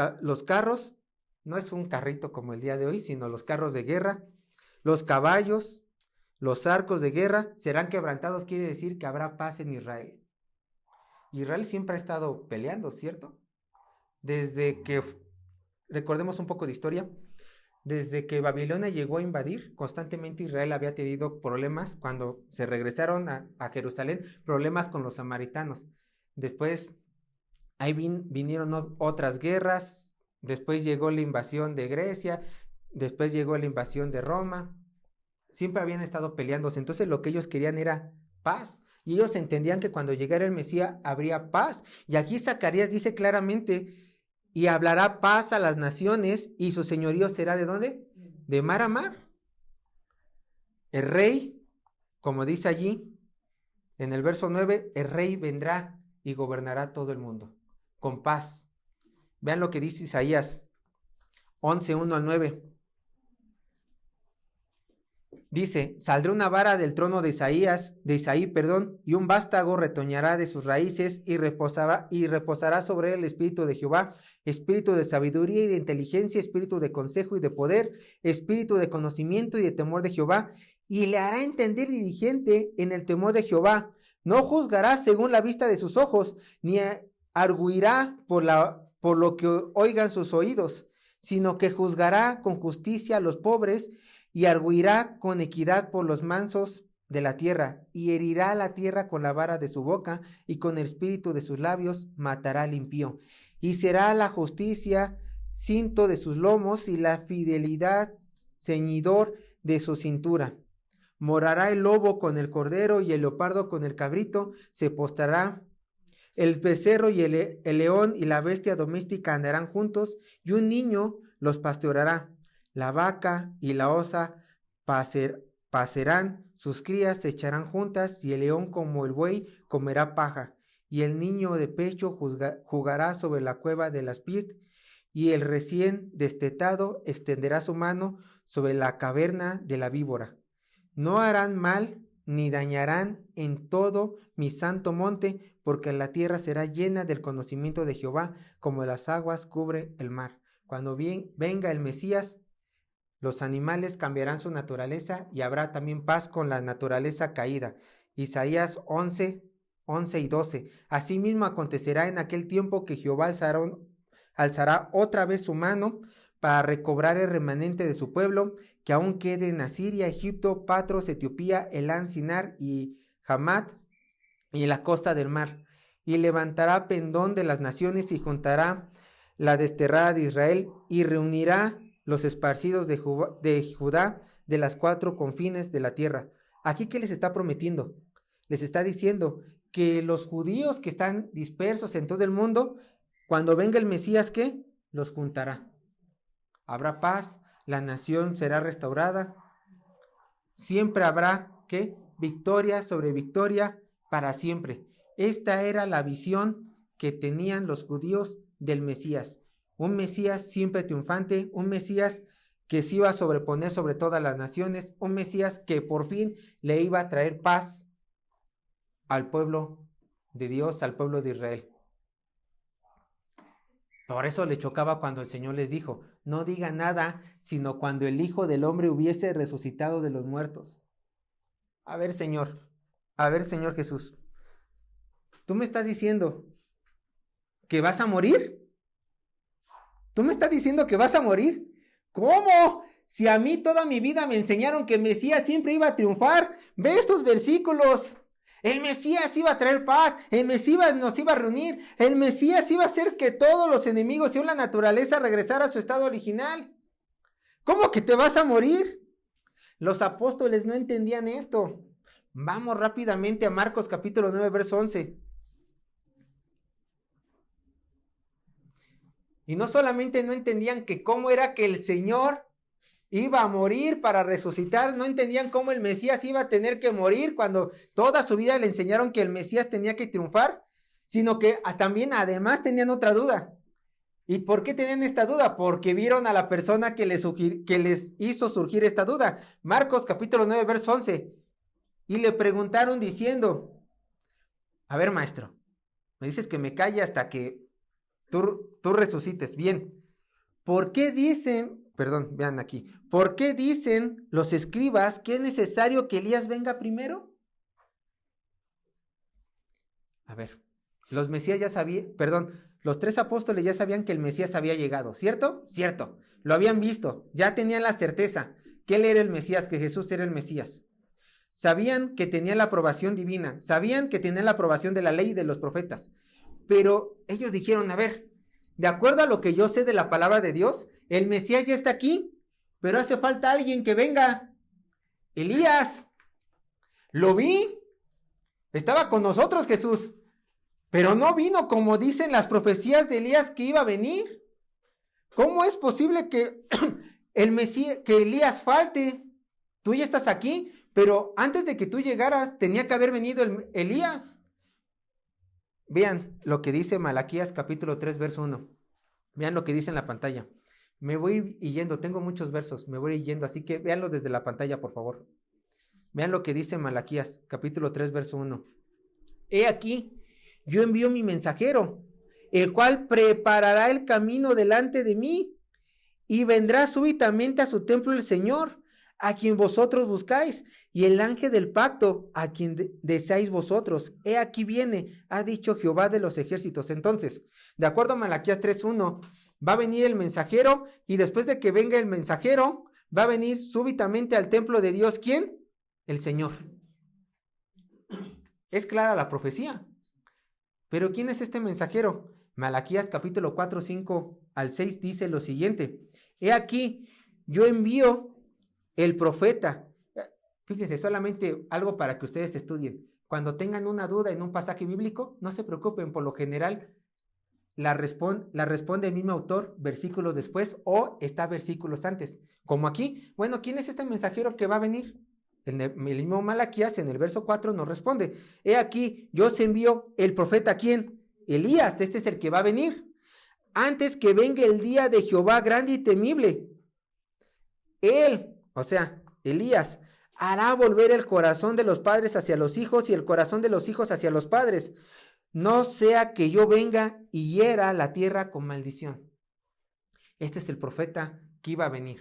carros, no es un carrito como el día de hoy, sino los carros de guerra, los caballos, los arcos de guerra serán quebrantados, quiere decir que habrá paz en Israel. Israel siempre ha estado peleando, ¿cierto? Desde que, recordemos un poco de historia, desde que Babilonia llegó a invadir, constantemente Israel había tenido problemas cuando se regresaron a Jerusalén, problemas con los samaritanos. Después ahí vinieron otras guerras, después llegó la invasión de Grecia, después llegó la invasión de Roma. Siempre habían estado peleándose, entonces lo que ellos querían era paz. Y ellos entendían que cuando llegara el Mesías habría paz. Y aquí Zacarías dice claramente, y hablará paz a las naciones, y su señorío será ¿de dónde? De mar a mar. El rey, como dice allí, En el verso 9, el rey vendrá y gobernará todo el mundo, con paz. Vean lo que dice Isaías 11, 1 al 9. Dice, saldrá una vara del trono de Isaí, y un vástago retoñará de sus raíces y reposará sobre él el espíritu de Jehová, espíritu de sabiduría y de inteligencia, espíritu de consejo y de poder, espíritu de conocimiento y de temor de Jehová, y le hará entender diligente en el temor de Jehová. No juzgará según la vista de sus ojos, ni arguirá por lo que oigan sus oídos, sino que juzgará con justicia a los pobres, y arguirá con equidad por los mansos de la tierra, y herirá la tierra con la vara de su boca, y con el espíritu de sus labios matará al impío. Y será la justicia cinto de sus lomos, y la fidelidad ceñidor de su cintura. Morará el lobo con el cordero, y el leopardo con el cabrito, se postrará. El becerro y el león y la bestia doméstica andarán juntos, y un niño los pastoreará. La vaca y la osa pacerán, sus crías se echarán juntas, y el león como el buey comerá paja, y el niño de pecho jugará sobre la cueva de la aspid, y el recién destetado extenderá su mano sobre la caverna de la víbora. No harán mal ni dañarán en todo mi santo monte, porque la tierra será llena del conocimiento de Jehová, como las aguas cubre el mar. Cuando venga el Mesías, los animales cambiarán su naturaleza, y habrá también paz con la naturaleza caída. Isaías 11, 11 y 12. Asimismo acontecerá en aquel tiempo que Jehová alzará otra vez su mano para recobrar el remanente de su pueblo, que aún quede en Asiria, Egipto, Patros, Etiopía, Elán, Sinar y Hamat, y en la costa del mar. Y levantará pendón de las naciones, y juntará la desterrada de Israel, y reunirá los esparcidos de Judá de las cuatro confines de la tierra. Aquí, ¿qué les está prometiendo? Les está diciendo que los judíos que están dispersos en todo el mundo, cuando venga el Mesías, ¿qué? Los juntará. Habrá paz, la nación será restaurada, siempre habrá, ¿qué? Victoria sobre victoria para siempre. Esta era la visión que tenían los judíos del Mesías. Un Mesías siempre triunfante, un Mesías que se iba a sobreponer sobre todas las naciones, un Mesías que por fin le iba a traer paz al pueblo de Dios, al pueblo de Israel. Por eso le chocaba cuando el Señor les dijo, no digan nada, sino cuando el Hijo del Hombre hubiese resucitado de los muertos. A ver, Señor Jesús, ¿tú me estás diciendo que vas a morir? ¿Tú me estás diciendo que vas a morir? ¿Cómo? Si a mí toda mi vida me enseñaron que el Mesías siempre iba a triunfar. Ve estos versículos. El Mesías iba a traer paz. El Mesías nos iba a reunir. El Mesías iba a hacer que todos los enemigos y la naturaleza regresara a su estado original. ¿Cómo que te vas a morir? Los apóstoles no entendían esto. Vamos rápidamente a Marcos capítulo 9, verso 11. Y no solamente no entendían que cómo era que el Señor iba a morir para resucitar, no entendían cómo el Mesías iba a tener que morir cuando toda su vida le enseñaron que el Mesías tenía que triunfar, sino que también además tenían otra duda. ¿Y por qué tenían esta duda? Porque vieron a la persona que les hizo surgir esta duda. Marcos capítulo 9, verso 11. Y le preguntaron diciendo, a ver, maestro, me dices que me calle hasta que tú resucites. Bien. ¿Por qué dicen los escribas que es necesario que Elías venga primero? A ver, los tres apóstoles ya sabían que el Mesías había llegado, ¿cierto? Cierto, lo habían visto, ya tenían la certeza que él era el Mesías, que Jesús era el Mesías. Sabían que tenía la aprobación divina, sabían que tenía la aprobación de la ley y de los profetas. Pero ellos dijeron, a ver, de acuerdo a lo que yo sé de la palabra de Dios, el Mesías ya está aquí, pero hace falta alguien que venga. Elías, lo vi, estaba con nosotros Jesús, pero no vino como dicen las profecías de Elías que iba a venir. ¿Cómo es posible que el Mesías, que Elías falte? Tú ya estás aquí, pero antes de que tú llegaras tenía que haber venido Elías. Vean lo que dice Malaquías capítulo 3, verso 1. Vean lo que dice en la pantalla. Me voy yendo, tengo muchos versos, me voy yendo, así que véanlo desde la pantalla, por favor. Vean lo que dice Malaquías capítulo 3, verso 1. He aquí, yo envío mi mensajero, el cual preparará el camino delante de mí, y vendrá súbitamente a su templo el Señor, a quien vosotros buscáis, y el ángel del pacto, a quien deseáis vosotros. He aquí viene, ha dicho Jehová de los ejércitos. Entonces, de acuerdo a Malaquías 3:1, va a venir el mensajero, y después de que venga el mensajero, va a venir súbitamente al templo de Dios. ¿Quién? El Señor. Es clara la profecía. Pero ¿quién es este mensajero? Malaquías capítulo 4, 5 al 6 dice lo siguiente. He aquí, yo envío el profeta. Fíjense, solamente algo para que ustedes estudien. Cuando tengan una duda en un pasaje bíblico, no se preocupen, por lo general la responde el mismo autor versículos después o está versículos antes. Como aquí, bueno, ¿quién es este mensajero que va a venir? El mismo Malaquías en el verso 4 nos responde. He aquí, yo os envío el profeta, ¿quién? Elías, este es el que va a venir. Antes que venga el día de Jehová grande y temible. Él, o sea, Elías, hará volver el corazón de los padres hacia los hijos y el corazón de los hijos hacia los padres. No sea que yo venga y hiera la tierra con maldición. Este es el profeta que iba a venir.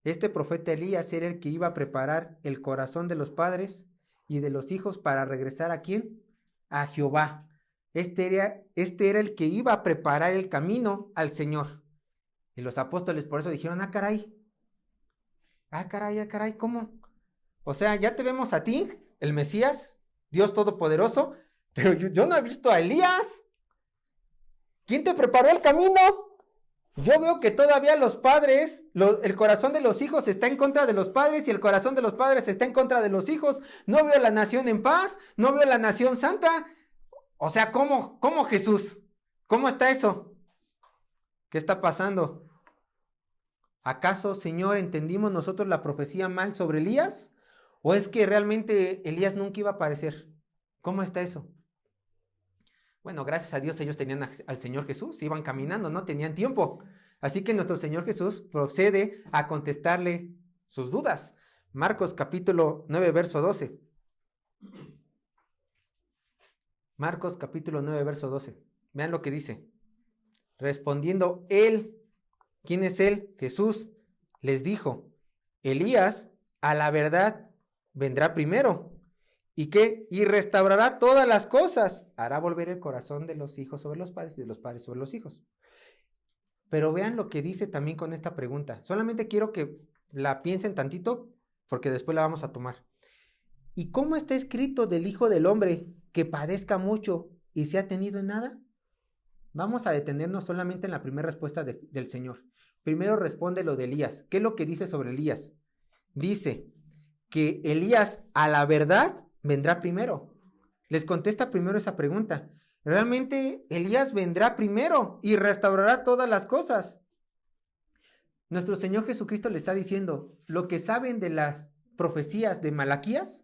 Este profeta Elías era el que iba a preparar el corazón de los padres y de los hijos para regresar ¿a quién? A Jehová. Este era el que iba a preparar el camino al Señor. Y los apóstoles por eso dijeron, caray, ¿cómo? O sea, ya te vemos a ti, el Mesías, Dios Todopoderoso, pero yo no he visto a Elías. ¿Quién te preparó el camino? Yo veo que todavía los padres, el corazón de los hijos está en contra de los padres y el corazón de los padres está en contra de los hijos. No veo la nación en paz, no veo la nación santa. O sea, ¿cómo Jesús? ¿Cómo está eso? ¿Qué está pasando? ¿Acaso, Señor, entendimos nosotros la profecía mal sobre Elías? ¿O es que realmente Elías nunca iba a aparecer? ¿Cómo está eso? Bueno, gracias a Dios ellos tenían al Señor Jesús, iban caminando, no tenían tiempo. Así que nuestro Señor Jesús procede a contestarle sus dudas. Marcos capítulo 9, verso 12. Marcos capítulo 9, verso 12. Vean lo que dice. Respondiendo él, ¿quién es él? Jesús les dijo, Elías a la verdad vendrá primero. ¿Y qué? Y restaurará todas las cosas. Hará volver el corazón de los hijos sobre los padres y de los padres sobre los hijos. Pero vean lo que dice también con esta pregunta. Solamente quiero que la piensen tantito porque después la vamos a tomar. ¿Y cómo está escrito del Hijo del Hombre que padezca mucho y sea tenido en nada? Vamos a detenernos solamente en la primera respuesta del Señor. Primero responde lo de Elías. ¿Qué es lo que dice sobre Elías? Dice que Elías a la verdad vendrá primero. Les contesta primero esa pregunta. Realmente Elías vendrá primero y restaurará todas las cosas. Nuestro Señor Jesucristo le está diciendo, lo que saben de las profecías de Malaquías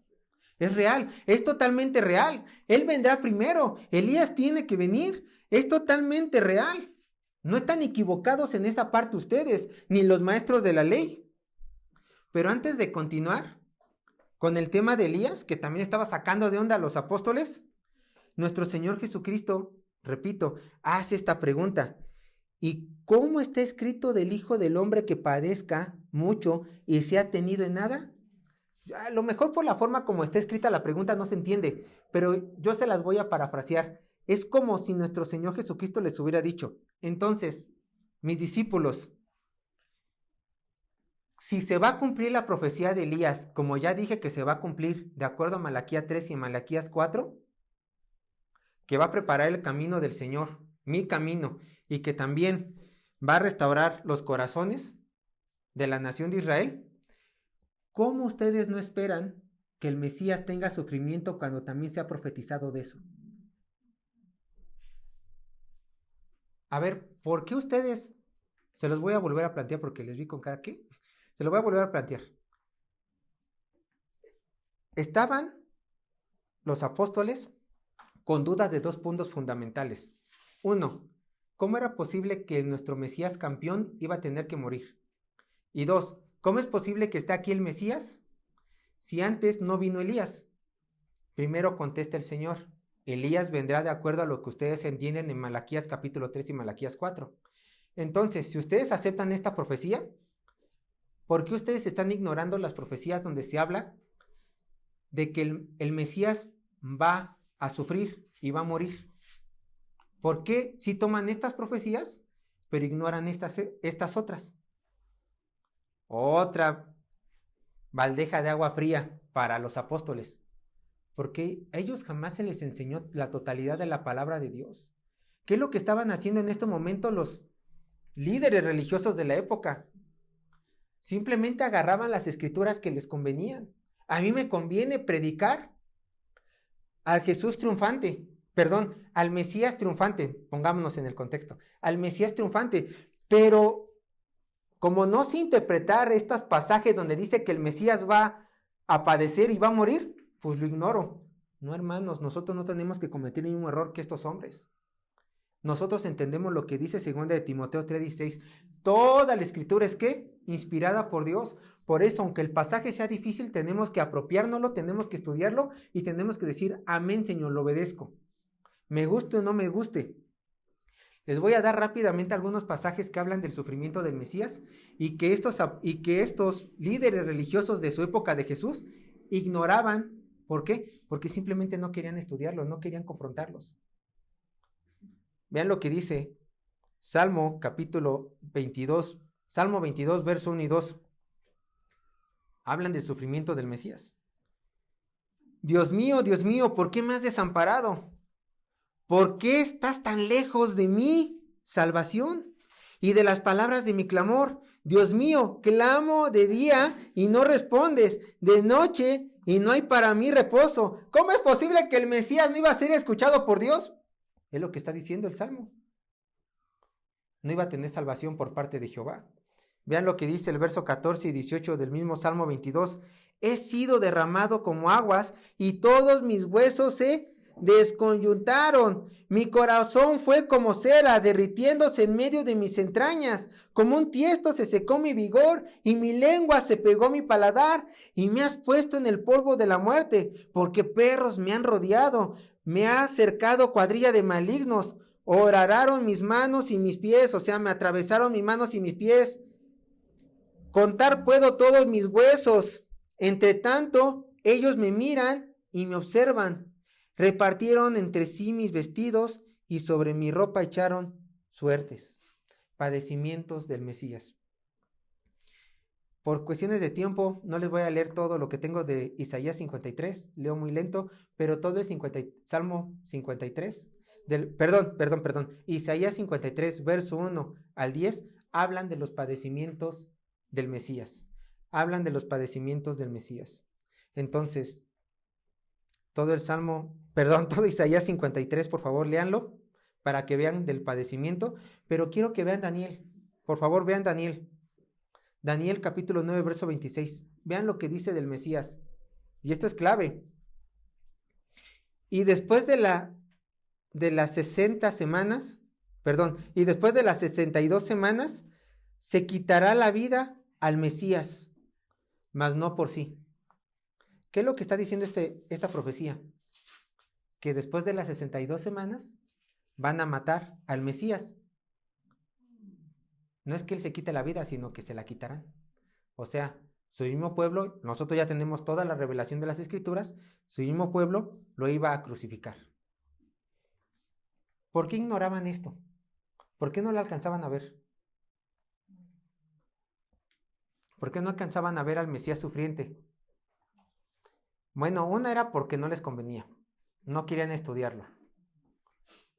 es real, es totalmente real. Él vendrá primero, Elías tiene que venir, es totalmente real. No están equivocados en esa parte ustedes, ni los maestros de la ley. Pero antes de continuar con el tema de Elías, que también estaba sacando de onda a los apóstoles, nuestro Señor Jesucristo, repito, hace esta pregunta. ¿Y cómo está escrito del Hijo del Hombre que padezca mucho y sea tenido en nada? A lo mejor por la forma como está escrita la pregunta no se entiende, pero yo se las voy a parafrasear. Es como si nuestro Señor Jesucristo les hubiera dicho, entonces, mis discípulos, si se va a cumplir la profecía de Elías, como ya dije que se va a cumplir de acuerdo a Malaquías 3 y Malaquías 4, que va a preparar el camino del Señor, mi camino, y que también va a restaurar los corazones de la nación de Israel, ¿cómo ustedes no esperan que el Mesías tenga sufrimiento cuando también se ha profetizado de eso? A ver, ¿por qué ustedes? Se los voy a volver a plantear porque les vi con cara, ¿qué? Se lo voy a volver a plantear. estaban los apóstoles con dudas de 2 puntos fundamentales. 1, ¿cómo era posible que nuestro Mesías campeón iba a tener que morir? Y 2, ¿cómo es posible que esté aquí el Mesías si antes no vino Elías? Primero contesta el Señor: Elías vendrá de acuerdo a lo que ustedes entienden en Malaquías capítulo 3 y Malaquías 4. Entonces, si ustedes aceptan esta profecía, ¿por qué ustedes están ignorando las profecías donde se habla de que el Mesías va a sufrir y va a morir? ¿Por qué si toman estas profecías, pero ignoran estas otras? Otra bandeja de agua fría para los apóstoles, porque a ellos jamás se les enseñó la totalidad de la palabra de Dios. ¿Qué es lo que estaban haciendo en este momento los líderes religiosos de la época? Simplemente agarraban las escrituras que les convenían. A mí me conviene predicar al Jesús triunfante, al Mesías triunfante, pongámonos en el contexto, al Mesías triunfante, pero como no sé interpretar estos pasajes donde dice que el Mesías va a padecer y va a morir, pues lo ignoro. No, hermanos, nosotros no tenemos que cometer el mismo error que estos hombres. Nosotros entendemos lo que dice 2 de Timoteo 3:16. Toda la escritura es ¿qué? Inspirada por Dios. Por eso, aunque el pasaje sea difícil, tenemos que apropiárnoslo, tenemos que estudiarlo y tenemos que decir: amén, Señor, lo obedezco. Me guste o no me guste. Les voy a dar rápidamente algunos pasajes que hablan del sufrimiento del Mesías y que estos líderes religiosos de su época de Jesús ignoraban. ¿Por qué? Porque simplemente no querían estudiarlos, no querían confrontarlos. Vean lo que dice Salmo capítulo 22, Salmo 22, verso 1 y 2. Hablan del sufrimiento del Mesías. Dios mío, ¿por qué me has desamparado? ¿Por qué estás tan lejos de mi salvación y de las palabras de mi clamor? Dios mío, clamo de día y no respondes, de noche y no hay para mí reposo. ¿Cómo es posible que el Mesías no iba a ser escuchado por Dios? Es lo que está diciendo el Salmo. No iba a tener salvación por parte de Jehová. Vean lo que dice el verso 14 y 18 del mismo Salmo 22. He sido derramado como aguas y todos mis huesos se desconyuntaron. Mi corazón fue como cera derritiéndose en medio de mis entrañas. Como un tiesto se secó mi vigor y mi lengua se pegó a mi paladar. Y me has puesto en el polvo de la muerte, porque perros me han rodeado. Me ha cercado cuadrilla de malignos. Horararon mis manos y mis pies, o sea, me atravesaron mis manos y mis pies. Contar puedo todos mis huesos. Entre tanto, ellos me miran y me observan. Repartieron entre sí mis vestidos y sobre mi ropa echaron suertes. Padecimientos del Mesías. Por cuestiones de tiempo, no les voy a leer todo lo que tengo de Isaías 53. Leo muy lento, pero todo es Salmo 53. Isaías 53, verso 1 al 10, hablan de los padecimientos del Mesías. Hablan de los padecimientos del Mesías. Entonces, todo Isaías 53, por favor, léanlo para que vean del padecimiento. Pero quiero que vean Daniel. Por favor, vean Daniel. Daniel capítulo 9, verso 26. Vean lo que dice del Mesías. Y esto es clave. Y después de las 60 semanas, y después de las 62 semanas, se quitará la vida al Mesías, mas no por sí. ¿Qué es lo que está diciendo esta profecía? Que después de las 62 semanas van a matar al Mesías. No es que él se quite la vida, sino que se la quitarán. O sea, su mismo pueblo, nosotros ya tenemos toda la revelación de las Escrituras, su mismo pueblo lo iba a crucificar. ¿Por qué ignoraban esto? ¿Por qué no lo alcanzaban a ver? ¿Por qué no alcanzaban a ver al Mesías sufriente? Bueno, una era porque no les convenía, no querían estudiarlo.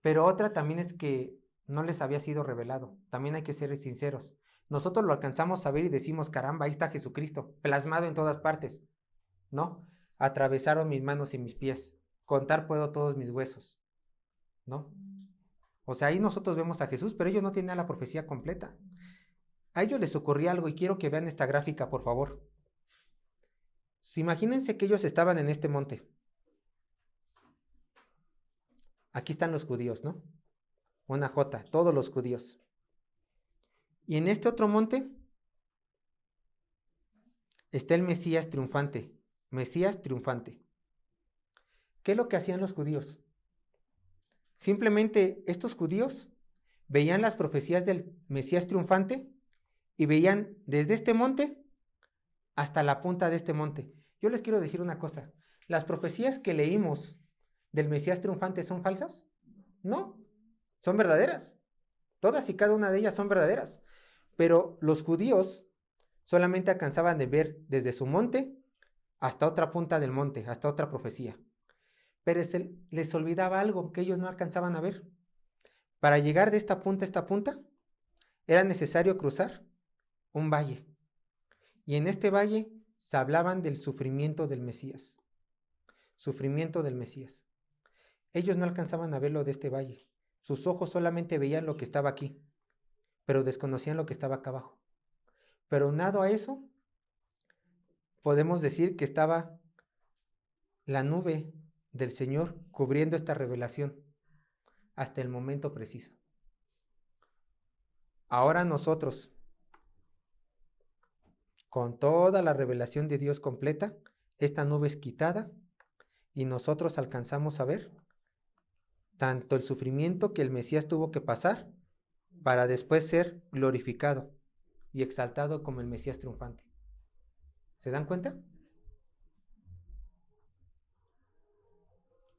Pero otra también es que no les había sido revelado. También hay que ser sinceros. Nosotros lo alcanzamos a ver y decimos: caramba, ahí está Jesucristo, plasmado en todas partes. ¿No? Atravesaron mis manos y mis pies. Contar puedo todos mis huesos. ¿No? O sea, ahí nosotros vemos a Jesús, pero ellos no tienen la profecía completa. A ellos les ocurría algo y quiero que vean esta gráfica, por favor. Imagínense que ellos estaban en este monte. Aquí están los judíos, ¿no? Una J, todos los judíos. Y en este otro monte está el Mesías triunfante. Mesías triunfante. ¿Qué es lo que hacían los judíos? Simplemente estos judíos veían las profecías del Mesías triunfante y veían desde este monte hasta la punta de este monte. Yo les quiero decir una cosa. ¿Las profecías que leímos del Mesías triunfante son falsas? No, son verdaderas. Todas y cada una de ellas son verdaderas. Pero los judíos solamente alcanzaban de ver desde su monte hasta otra punta del monte, hasta otra profecía. Pero les olvidaba algo que ellos no alcanzaban a ver. Para llegar de esta punta a esta punta, era necesario cruzar un valle. Y en este valle se hablaban del sufrimiento del Mesías. Sufrimiento del Mesías. Ellos no alcanzaban a verlo de este valle. Sus ojos solamente veían lo que estaba aquí, pero desconocían lo que estaba acá abajo. Pero aunado a eso, podemos decir que estaba la nube del Señor cubriendo esta revelación hasta el momento preciso. Ahora nosotros, con toda la revelación de Dios completa, esta nube es quitada y nosotros alcanzamos a ver tanto el sufrimiento que el Mesías tuvo que pasar para después ser glorificado y exaltado como el Mesías triunfante. ¿Se dan cuenta?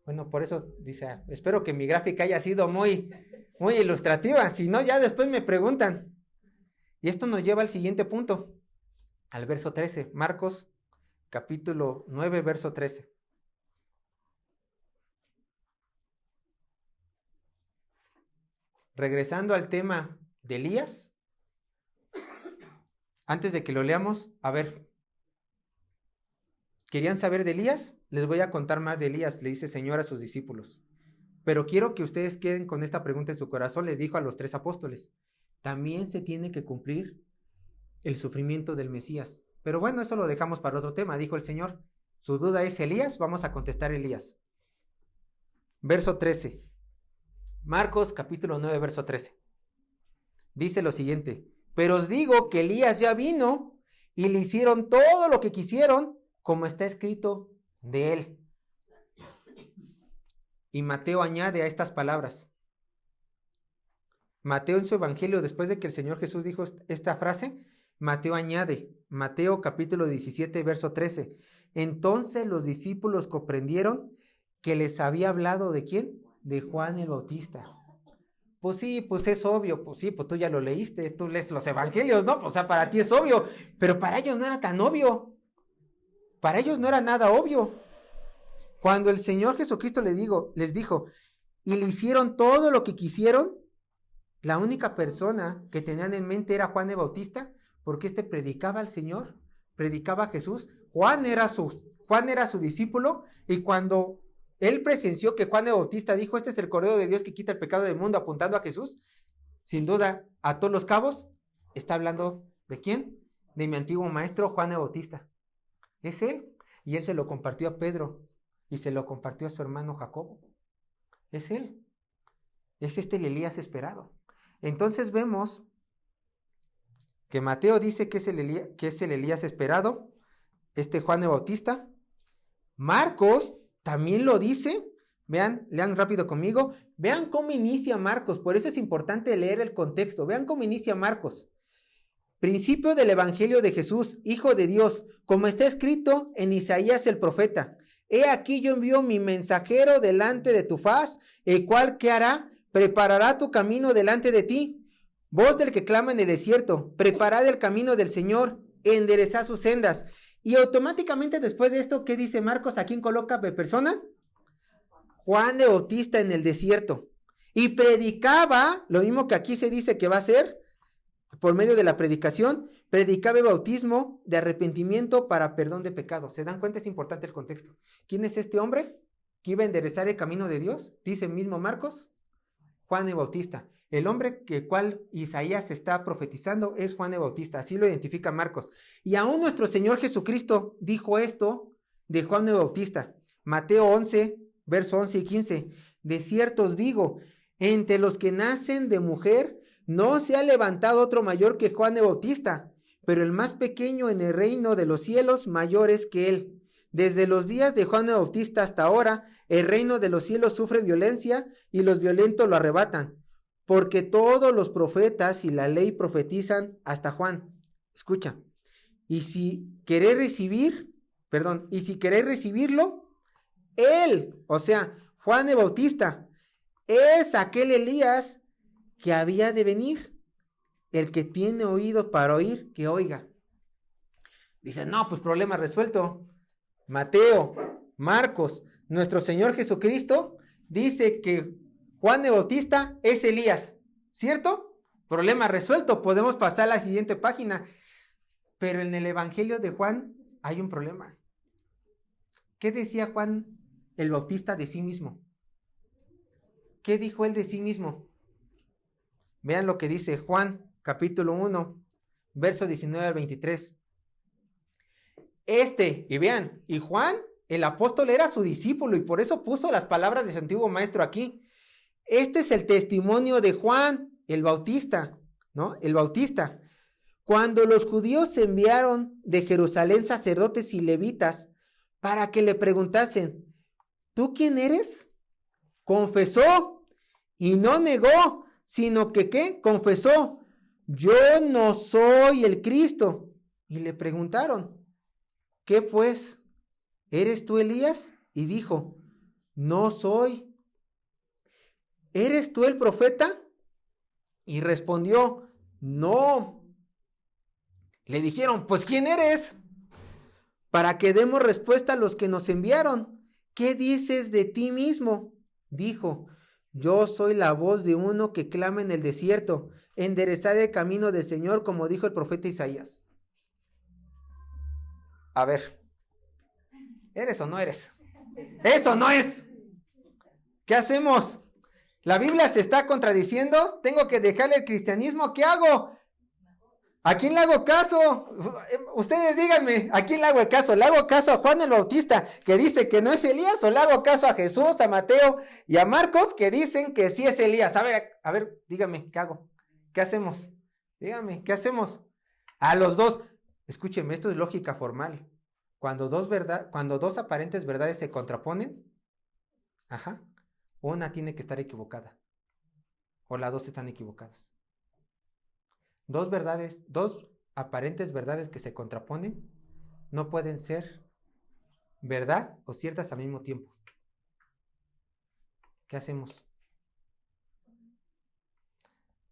Bueno, por eso dice, espero que mi gráfica haya sido muy ilustrativa, si no ya después me preguntan. Y esto nos lleva al siguiente punto, al verso 13, Marcos capítulo 9, verso 13. Regresando al tema de Elías, antes de que lo leamos, a ver, ¿querían saber de Elías? Les voy a contar más de Elías, le dice el Señor a sus discípulos. Pero quiero que ustedes queden con esta pregunta en su corazón, les dijo a los 3 apóstoles. También se tiene que cumplir el sufrimiento del Mesías. Pero bueno, eso lo dejamos para otro tema, dijo el Señor. Su duda es Elías, vamos a contestar Elías. Verso 13. Marcos capítulo 9, verso 13. Dice lo siguiente. Pero os digo que Elías ya vino y le hicieron todo lo que quisieron, como está escrito de él. Y Mateo añade a estas palabras. Mateo en su evangelio, después de que el Señor Jesús dijo esta frase, Mateo añade, Mateo capítulo 17, verso 13. Entonces los discípulos comprendieron que les había hablado ¿de quién? De Juan el Bautista. Pues sí, pues es obvio, pues sí, pues tú ya lo leíste, tú lees los evangelios, ¿no? Pues, o sea, para ti es obvio, pero para ellos no era tan obvio. Para ellos no era nada obvio. Cuando el Señor Jesucristo les dijo, y le hicieron todo lo que quisieron, la única persona que tenían en mente era Juan el Bautista, porque predicaba al Señor, predicaba a Jesús. Juan era su discípulo, y cuando él presenció que Juan el Bautista dijo, este es el Cordero de Dios que quita el pecado del mundo, apuntando a Jesús, sin duda, a todos los cabos, está hablando ¿de quién? De mi antiguo maestro Juan el Bautista. Es él, y él se lo compartió a Pedro, y se lo compartió a su hermano Jacobo. Es él. Es el Elías esperado. Entonces vemos que Mateo dice que es el Elías esperado, Juan el Bautista. Marcos también lo dice. Vean, lean rápido conmigo. Vean cómo inicia Marcos. Por eso es importante leer el contexto. Vean cómo inicia Marcos. Principio del Evangelio de Jesús, Hijo de Dios, como está escrito en Isaías el profeta. He aquí yo envío mi mensajero delante de tu faz, el cual ¿qué hará? Preparará tu camino delante de ti. Voz del que clama en el desierto, preparad el camino del Señor, enderezad sus sendas. Y automáticamente después de esto, ¿qué dice Marcos? ¿A quién coloca de persona? Juan el Bautista en el desierto. Y predicaba, lo mismo que aquí se dice que va a hacer, por medio de la predicación, predicaba el bautismo de arrepentimiento para perdón de pecados. ¿Se dan cuenta? Es importante el contexto. ¿Quién es este hombre que iba a enderezar el camino de Dios? Dice mismo Marcos, Juan el Bautista. El hombre que cual Isaías está profetizando es Juan el Bautista, así lo identifica Marcos. Y aún nuestro Señor Jesucristo dijo esto de Juan el Bautista. Mateo 11, verso 11 y 15. De cierto os digo, entre los que nacen de mujer, no se ha levantado otro mayor que Juan el Bautista, pero el más pequeño en el reino de los cielos mayor es que él. Desde los días de Juan el Bautista hasta ahora, el reino de los cielos sufre violencia y los violentos lo arrebatan. Porque todos los profetas y la ley profetizan hasta Juan. Escucha. Y si queréis recibirlo, él, o sea, Juan el Bautista, es aquel Elías que había de venir. El que tiene oídos para oír, que oiga. Dice, no, pues problema resuelto. Mateo, Marcos, nuestro Señor Jesucristo dice que Juan el Bautista es Elías, ¿cierto? Problema resuelto, podemos pasar a la siguiente página. Pero en el Evangelio de Juan hay un problema. ¿Qué decía Juan el Bautista de sí mismo? ¿Qué dijo él de sí mismo? Vean lo que dice Juan, capítulo 1, verso 19 al 23. Y vean, y Juan, el apóstol, era su discípulo y por eso puso las palabras de su antiguo maestro aquí. Este es el testimonio de Juan, el Bautista, ¿no? El Bautista. Cuando los judíos enviaron de Jerusalén sacerdotes y levitas para que le preguntasen, ¿tú quién eres? Confesó y no negó, sino que ¿qué? Confesó, yo no soy el Cristo. Y le preguntaron, ¿qué pues? ¿Eres tú Elías? Y dijo, no soy. ¿Eres tú el profeta? Y respondió, no. Le dijeron, pues ¿quién eres? Para que demos respuesta a los que nos enviaron. ¿Qué dices de ti mismo? Dijo, yo soy la voz de uno que clama en el desierto, enderezad el camino del Señor, como dijo el profeta Isaías. A ver, ¿eres o no eres? ¡Eso no es! ¿Qué hacemos? ¿La Biblia se está contradiciendo? ¿Tengo que dejarle el cristianismo? ¿Qué hago? ¿A quién le hago caso? Ustedes díganme, ¿a quién le hago el caso? ¿Le hago caso a Juan el Bautista, que dice que no es Elías? ¿O le hago caso a Jesús, a Mateo y a Marcos, que dicen que sí es Elías? A ver, dígame, ¿qué hago? ¿Qué hacemos? Dígame, ¿qué hacemos? A los dos. Escúcheme, esto es lógica formal. Cuando dos aparentes verdades se contraponen, una tiene que estar equivocada. O las dos están equivocadas. Dos aparentes verdades que se contraponen no pueden ser verdad o ciertas al mismo tiempo. ¿Qué hacemos?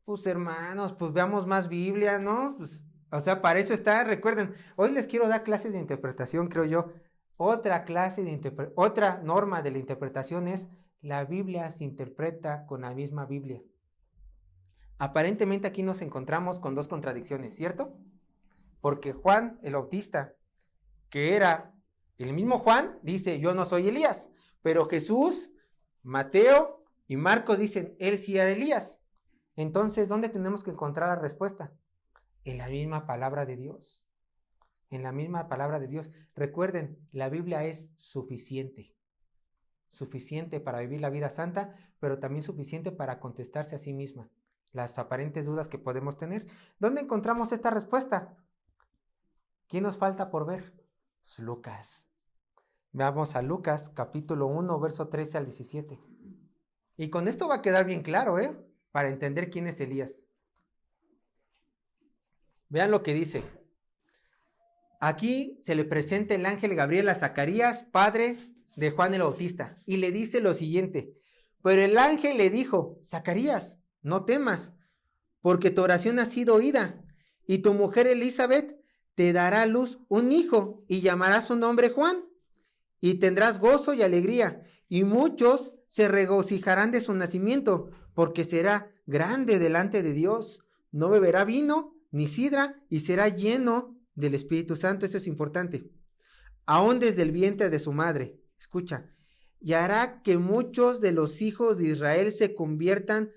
Pues hermanos, pues veamos más Biblia, ¿no? Pues, o sea, para eso está, recuerden, hoy les quiero dar clases de interpretación, creo yo. Otra norma de la interpretación es la Biblia se interpreta con la misma Biblia. Aparentemente aquí nos encontramos con dos contradicciones, ¿cierto? Porque Juan el Bautista, que era el mismo Juan, dice, yo no soy Elías, pero Jesús, Mateo y Marcos dicen, él sí era Elías. Entonces, ¿dónde tenemos que encontrar la respuesta? En la misma palabra de Dios. En la misma palabra de Dios. Recuerden, la Biblia es suficiente. Suficiente para vivir la vida santa, pero también suficiente para contestarse a sí misma las aparentes dudas que podemos tener. ¿Dónde encontramos esta respuesta? ¿Quién nos falta por ver? Pues Lucas. Veamos a Lucas, capítulo 1, verso 13 al 17. Y con esto va a quedar bien claro, para entender quién es Elías. Vean lo que dice. Aquí se le presenta el ángel Gabriel a Zacarías, padre de Juan el Bautista, y le dice lo siguiente. Pero el ángel le dijo, Zacarías, no temas, porque tu oración ha sido oída, y tu mujer Elizabeth te dará a luz un hijo, y llamarás su nombre Juan, y tendrás gozo y alegría, y muchos se regocijarán de su nacimiento, porque será grande delante de Dios. No beberá vino ni sidra, y será lleno del Espíritu Santo. Esto es importante. Aún desde el vientre de su madre, escucha, y hará que muchos de los hijos de Israel se conviertan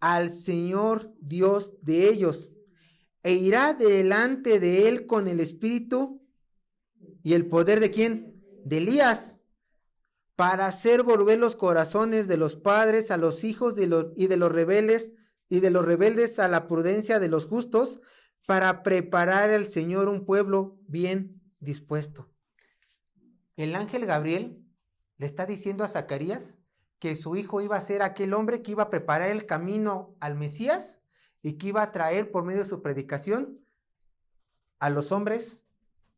al Señor Dios de ellos, e irá delante de él con el espíritu y el poder ¿de quién? De Elías, para hacer volver los corazones de los padres a los hijos y de los rebeldes a la prudencia de los justos, para preparar al Señor un pueblo bien dispuesto. El ángel Gabriel le está diciendo a Zacarías que su hijo iba a ser aquel hombre que iba a preparar el camino al Mesías y que iba a traer por medio de su predicación a los hombres,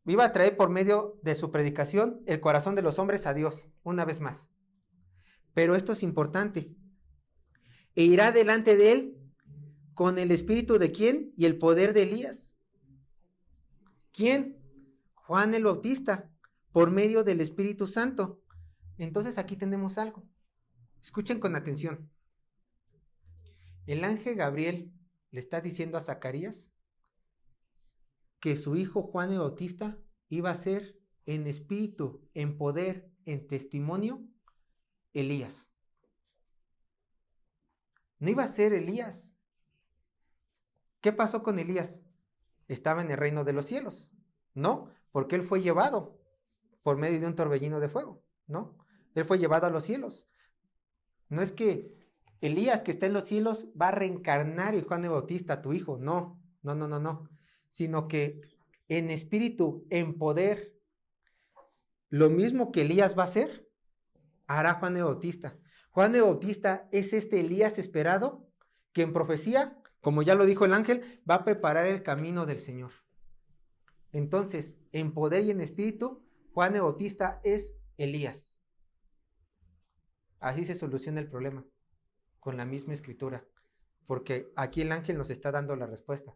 iba a traer por medio de su predicación el corazón de los hombres a Dios, una vez más. Pero esto es importante. E irá delante de él con el espíritu de ¿quién? Y el poder de Elías. ¿Quién? Juan el Bautista, por medio del Espíritu Santo. Entonces aquí tenemos algo. Escuchen con atención. El ángel Gabriel le está diciendo a Zacarías que su hijo Juan el Bautista iba a ser en espíritu, en poder, en testimonio, Elías. No iba a ser Elías. ¿Qué pasó con Elías? Estaba en el reino de los cielos, ¿no? Porque él fue llevado por medio de un torbellino de fuego, ¿no? Él fue llevado a los cielos. No es que Elías que está en los cielos va a reencarnar en Juan el Bautista, tu hijo, no, sino que en espíritu, en poder, lo mismo que Elías va a hacer, hará Juan el Bautista. Juan el Bautista es este Elías esperado que en profecía, como ya lo dijo el ángel, va a preparar el camino del Señor. Entonces, en poder y en espíritu, Juan el Bautista es Elías. Así se soluciona el problema, con la misma escritura, porque aquí el ángel nos está dando la respuesta,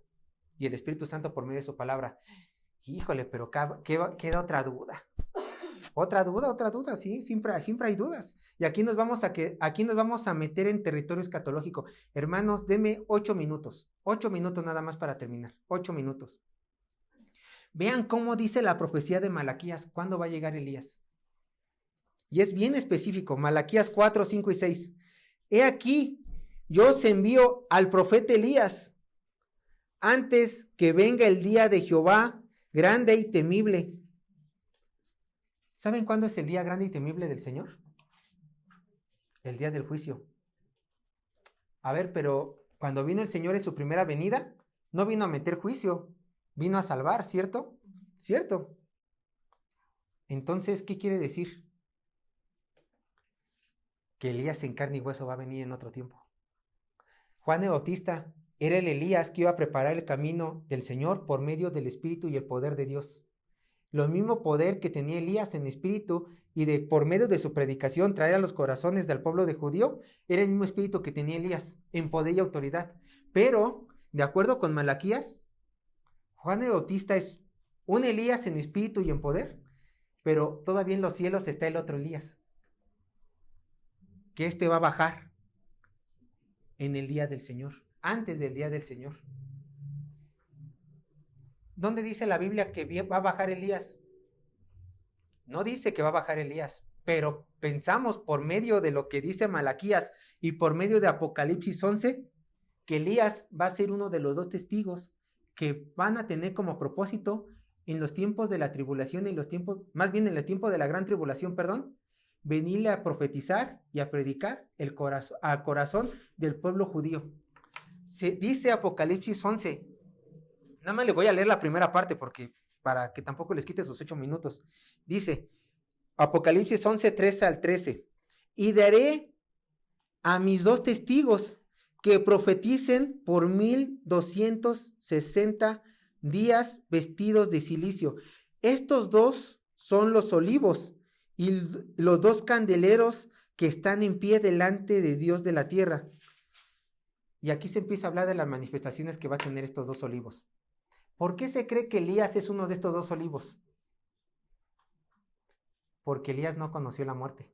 y el Espíritu Santo por medio de su palabra. Híjole, pero queda otra duda. Otra duda, sí, siempre hay dudas. Y aquí nos vamos a meter en territorio escatológico. Hermanos, deme 8 minutos. 8 minutos nada más para terminar. 8 minutos. Vean cómo dice la profecía de Malaquías. ¿Cuándo va a llegar Elías? Y es bien específico. Malaquías 4, 5 y 6. He aquí, yo os envío al profeta Elías antes que venga el día de Jehová, grande y temible. ¿Saben cuándo es el día grande y temible del Señor? El día del juicio. A ver, pero cuando vino el Señor en su primera venida, no vino a meter juicio, vino a salvar, ¿cierto? ¿Cierto? Entonces, ¿qué quiere decir? Que Elías en carne y hueso va a venir en otro tiempo. Juan el Bautista era el Elías que iba a preparar el camino del Señor por medio del Espíritu y el poder de Dios. Lo mismo poder que tenía Elías en espíritu y por medio de su predicación traer a los corazones del pueblo de judío, era el mismo espíritu que tenía Elías en poder y autoridad. Pero, de acuerdo con Malaquías, Juan el Bautista es un Elías en espíritu y en poder, pero todavía en los cielos está el otro Elías, que va a bajar en el día del Señor, antes del día del Señor. ¿Dónde dice la Biblia que va a bajar Elías? No dice que va a bajar Elías, pero pensamos por medio de lo que dice Malaquías y por medio de Apocalipsis 11, que Elías va a ser uno de los 2 testigos que van a tener como propósito en los tiempos de la tribulación, más bien en el tiempo de la gran tribulación, venirle a profetizar y a predicar al corazón del pueblo judío. Se dice Apocalipsis 11, nada más le voy a leer la primera parte para que tampoco les quite sus 8 minutos. Dice, Apocalipsis 11, 13 al 13. Y daré a mis 2 testigos que profeticen por 1260 días vestidos de cilicio. Estos 2 son los olivos y los 2 candeleros que están en pie delante de Dios de la tierra. Y aquí se empieza a hablar de las manifestaciones que va a tener estos 2 olivos. ¿Por qué se cree que Elías es uno de estos 2 olivos? Porque Elías no conoció la muerte.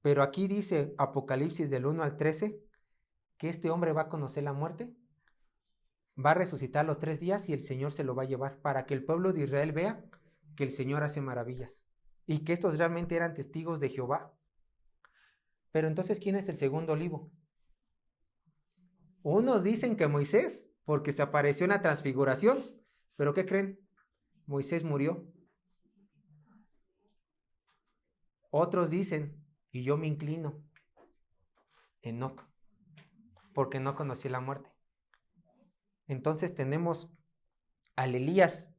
Pero aquí dice Apocalipsis del 1 al 13 que este hombre va a conocer la muerte, va a resucitar los 3 días y el Señor se lo va a llevar para que el pueblo de Israel vea que el Señor hace maravillas y que estos realmente eran testigos de Jehová. Pero entonces, ¿quién es el segundo olivo? Unos dicen que Moisés, porque se apareció en la transfiguración, pero ¿qué creen? Moisés murió. Otros dicen, y yo me inclino, Enoc, porque no conocí la muerte. Entonces tenemos al Elías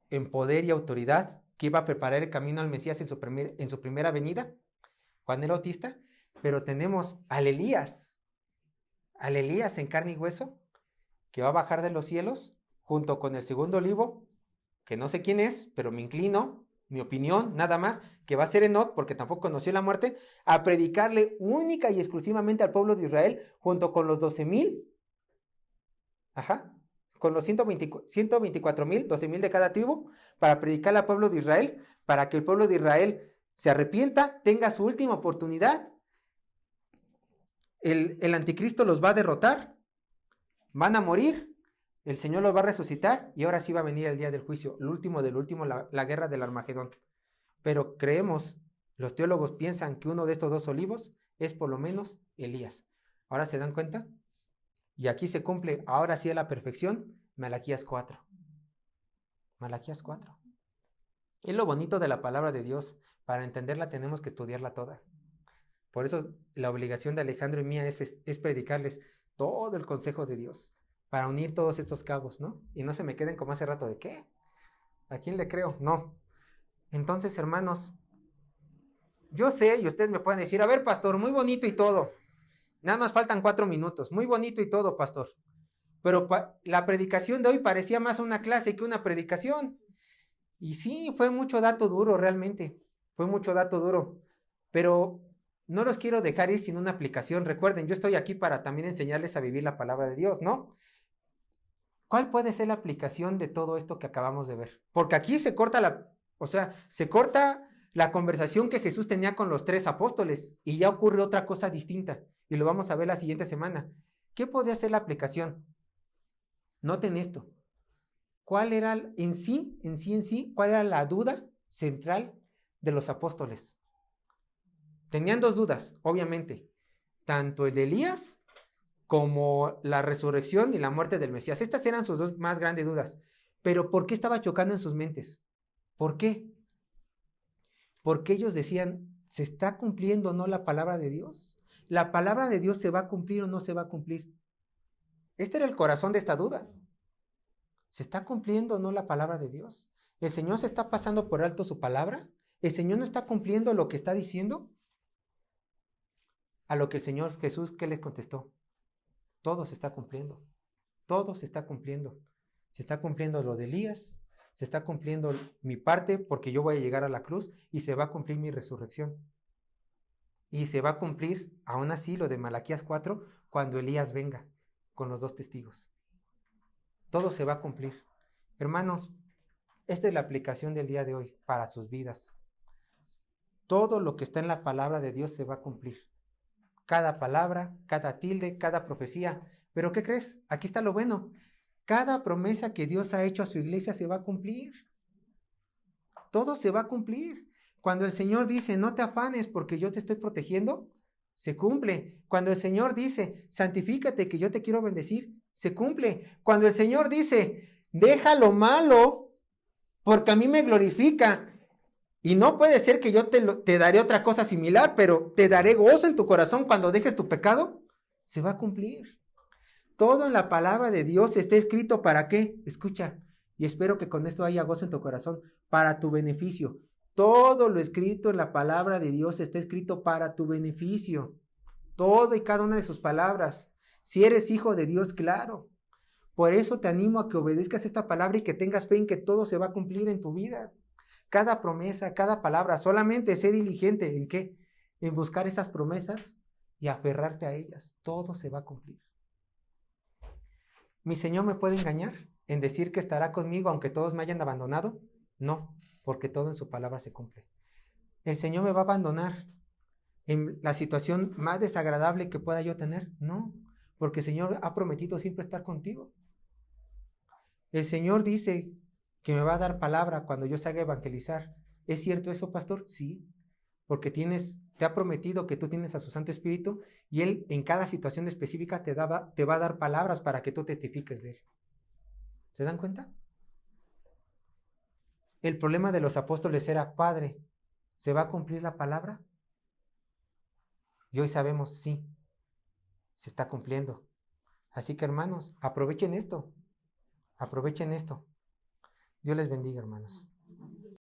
en poder y autoridad, que iba a preparar el camino al Mesías en su primera venida, Juan el Bautista, pero tenemos al Elías en carne y hueso, que va a bajar de los cielos, junto con el segundo olivo, que no sé quién es, pero me inclino, mi opinión, nada más, que va a ser Enoc, porque tampoco conoció la muerte, a predicarle única y exclusivamente al pueblo de Israel, junto con los 12,000, con los 124,000, 12,000 de cada tribu, para predicarle al pueblo de Israel, para que el pueblo de Israel se arrepienta, tenga su última oportunidad. El anticristo los va a derrotar, van a morir, el Señor los va a resucitar y ahora sí va a venir el día del juicio, el último del último, la guerra del Armagedón. Pero creemos, los teólogos piensan que uno de estos dos olivos es por lo menos Elías. ¿Ahora se dan cuenta? Y aquí se cumple, ahora sí a la perfección, Malaquías 4. Malaquías 4. Es lo bonito de la palabra de Dios. Para entenderla tenemos que estudiarla toda. Por eso la obligación de Alejandro y mía es predicarles todo el consejo de Dios, para unir todos estos cabos, ¿no? Y no se me queden como hace rato de ¿qué? ¿A quién le creo? No. Entonces, hermanos, yo sé, y ustedes me pueden decir, a ver, pastor, muy bonito y todo. Nada más faltan 4 minutos. Muy bonito y todo, pastor. Pero la predicación de hoy parecía más una clase que una predicación. Y sí, fue mucho dato duro realmente. Fue mucho dato duro. Pero no los quiero dejar ir sin una aplicación. Recuerden, yo estoy aquí para también enseñarles a vivir la palabra de Dios, ¿no? ¿Cuál puede ser la aplicación de todo esto que acabamos de ver? Porque aquí se corta se corta la conversación que Jesús tenía con los 3 apóstoles y ya ocurre otra cosa distinta. Y lo vamos a ver la siguiente semana. ¿Qué podría ser la aplicación? Noten esto. ¿Cuál era en sí, cuál era la duda central de los apóstoles? Tenían 2 dudas, obviamente. Tanto el de Elías como la resurrección y la muerte del Mesías. Estas eran sus 2 más grandes dudas. Pero ¿por qué estaba chocando en sus mentes? ¿Por qué? Porque ellos decían, ¿se está cumpliendo o no la palabra de Dios? ¿La palabra de Dios se va a cumplir o no se va a cumplir? Este era el corazón de esta duda. ¿Se está cumpliendo o no la palabra de Dios? ¿El Señor se está pasando por alto su palabra? ¿El Señor no está cumpliendo lo que está diciendo? A lo que el Señor Jesús, ¿qué les contestó? Todo se está cumpliendo. Todo se está cumpliendo. Se está cumpliendo lo de Elías, se está cumpliendo mi parte porque yo voy a llegar a la cruz y se va a cumplir mi resurrección. Y se va a cumplir, aún así, lo de Malaquías 4, cuando Elías venga con los 2 testigos. Todo se va a cumplir. Hermanos, esta es la aplicación del día de hoy para sus vidas. Todo lo que está en la palabra de Dios se va a cumplir. Cada palabra, cada tilde, cada profecía. ¿Pero qué crees? Aquí está lo bueno. Cada promesa que Dios ha hecho a su iglesia se va a cumplir. Todo se va a cumplir. Cuando el Señor dice, no te afanes porque yo te estoy protegiendo, se cumple. Cuando el Señor dice, santifícate que yo te quiero bendecir, se cumple. Cuando el Señor dice, deja lo malo porque a mí me glorifica. Y no puede ser que yo te daré otra cosa similar, pero te daré gozo en tu corazón cuando dejes tu pecado, se va a cumplir. Todo en la palabra de Dios está escrito ¿para qué? Escucha, y espero que con esto haya gozo en tu corazón, para tu beneficio. Todo lo escrito en la palabra de Dios está escrito para tu beneficio. Todo y cada una de sus palabras. Si eres hijo de Dios, claro. Por eso te animo a que obedezcas esta palabra y que tengas fe en que todo se va a cumplir en tu vida. Cada promesa, cada palabra, solamente sé diligente en qué, en buscar esas promesas y aferrarte a ellas. Todo se va a cumplir. ¿Mi Señor me puede engañar en decir que estará conmigo aunque todos me hayan abandonado? No, porque todo en su palabra se cumple. ¿El Señor me va a abandonar en la situación más desagradable que pueda yo tener? No, porque el Señor ha prometido siempre estar contigo. El Señor dice que me va a dar palabra cuando yo salga a evangelizar. ¿Es cierto eso, pastor? Sí, porque tienes te ha prometido que tú tienes a su Santo Espíritu y Él en cada situación específica te va a dar palabras para que tú testifiques de Él. ¿Se dan cuenta? El problema de los apóstoles era, Padre, ¿se va a cumplir la palabra? Y hoy sabemos, sí, se está cumpliendo. Así que hermanos, aprovechen esto. Aprovechen esto. Dios les bendiga, hermanos.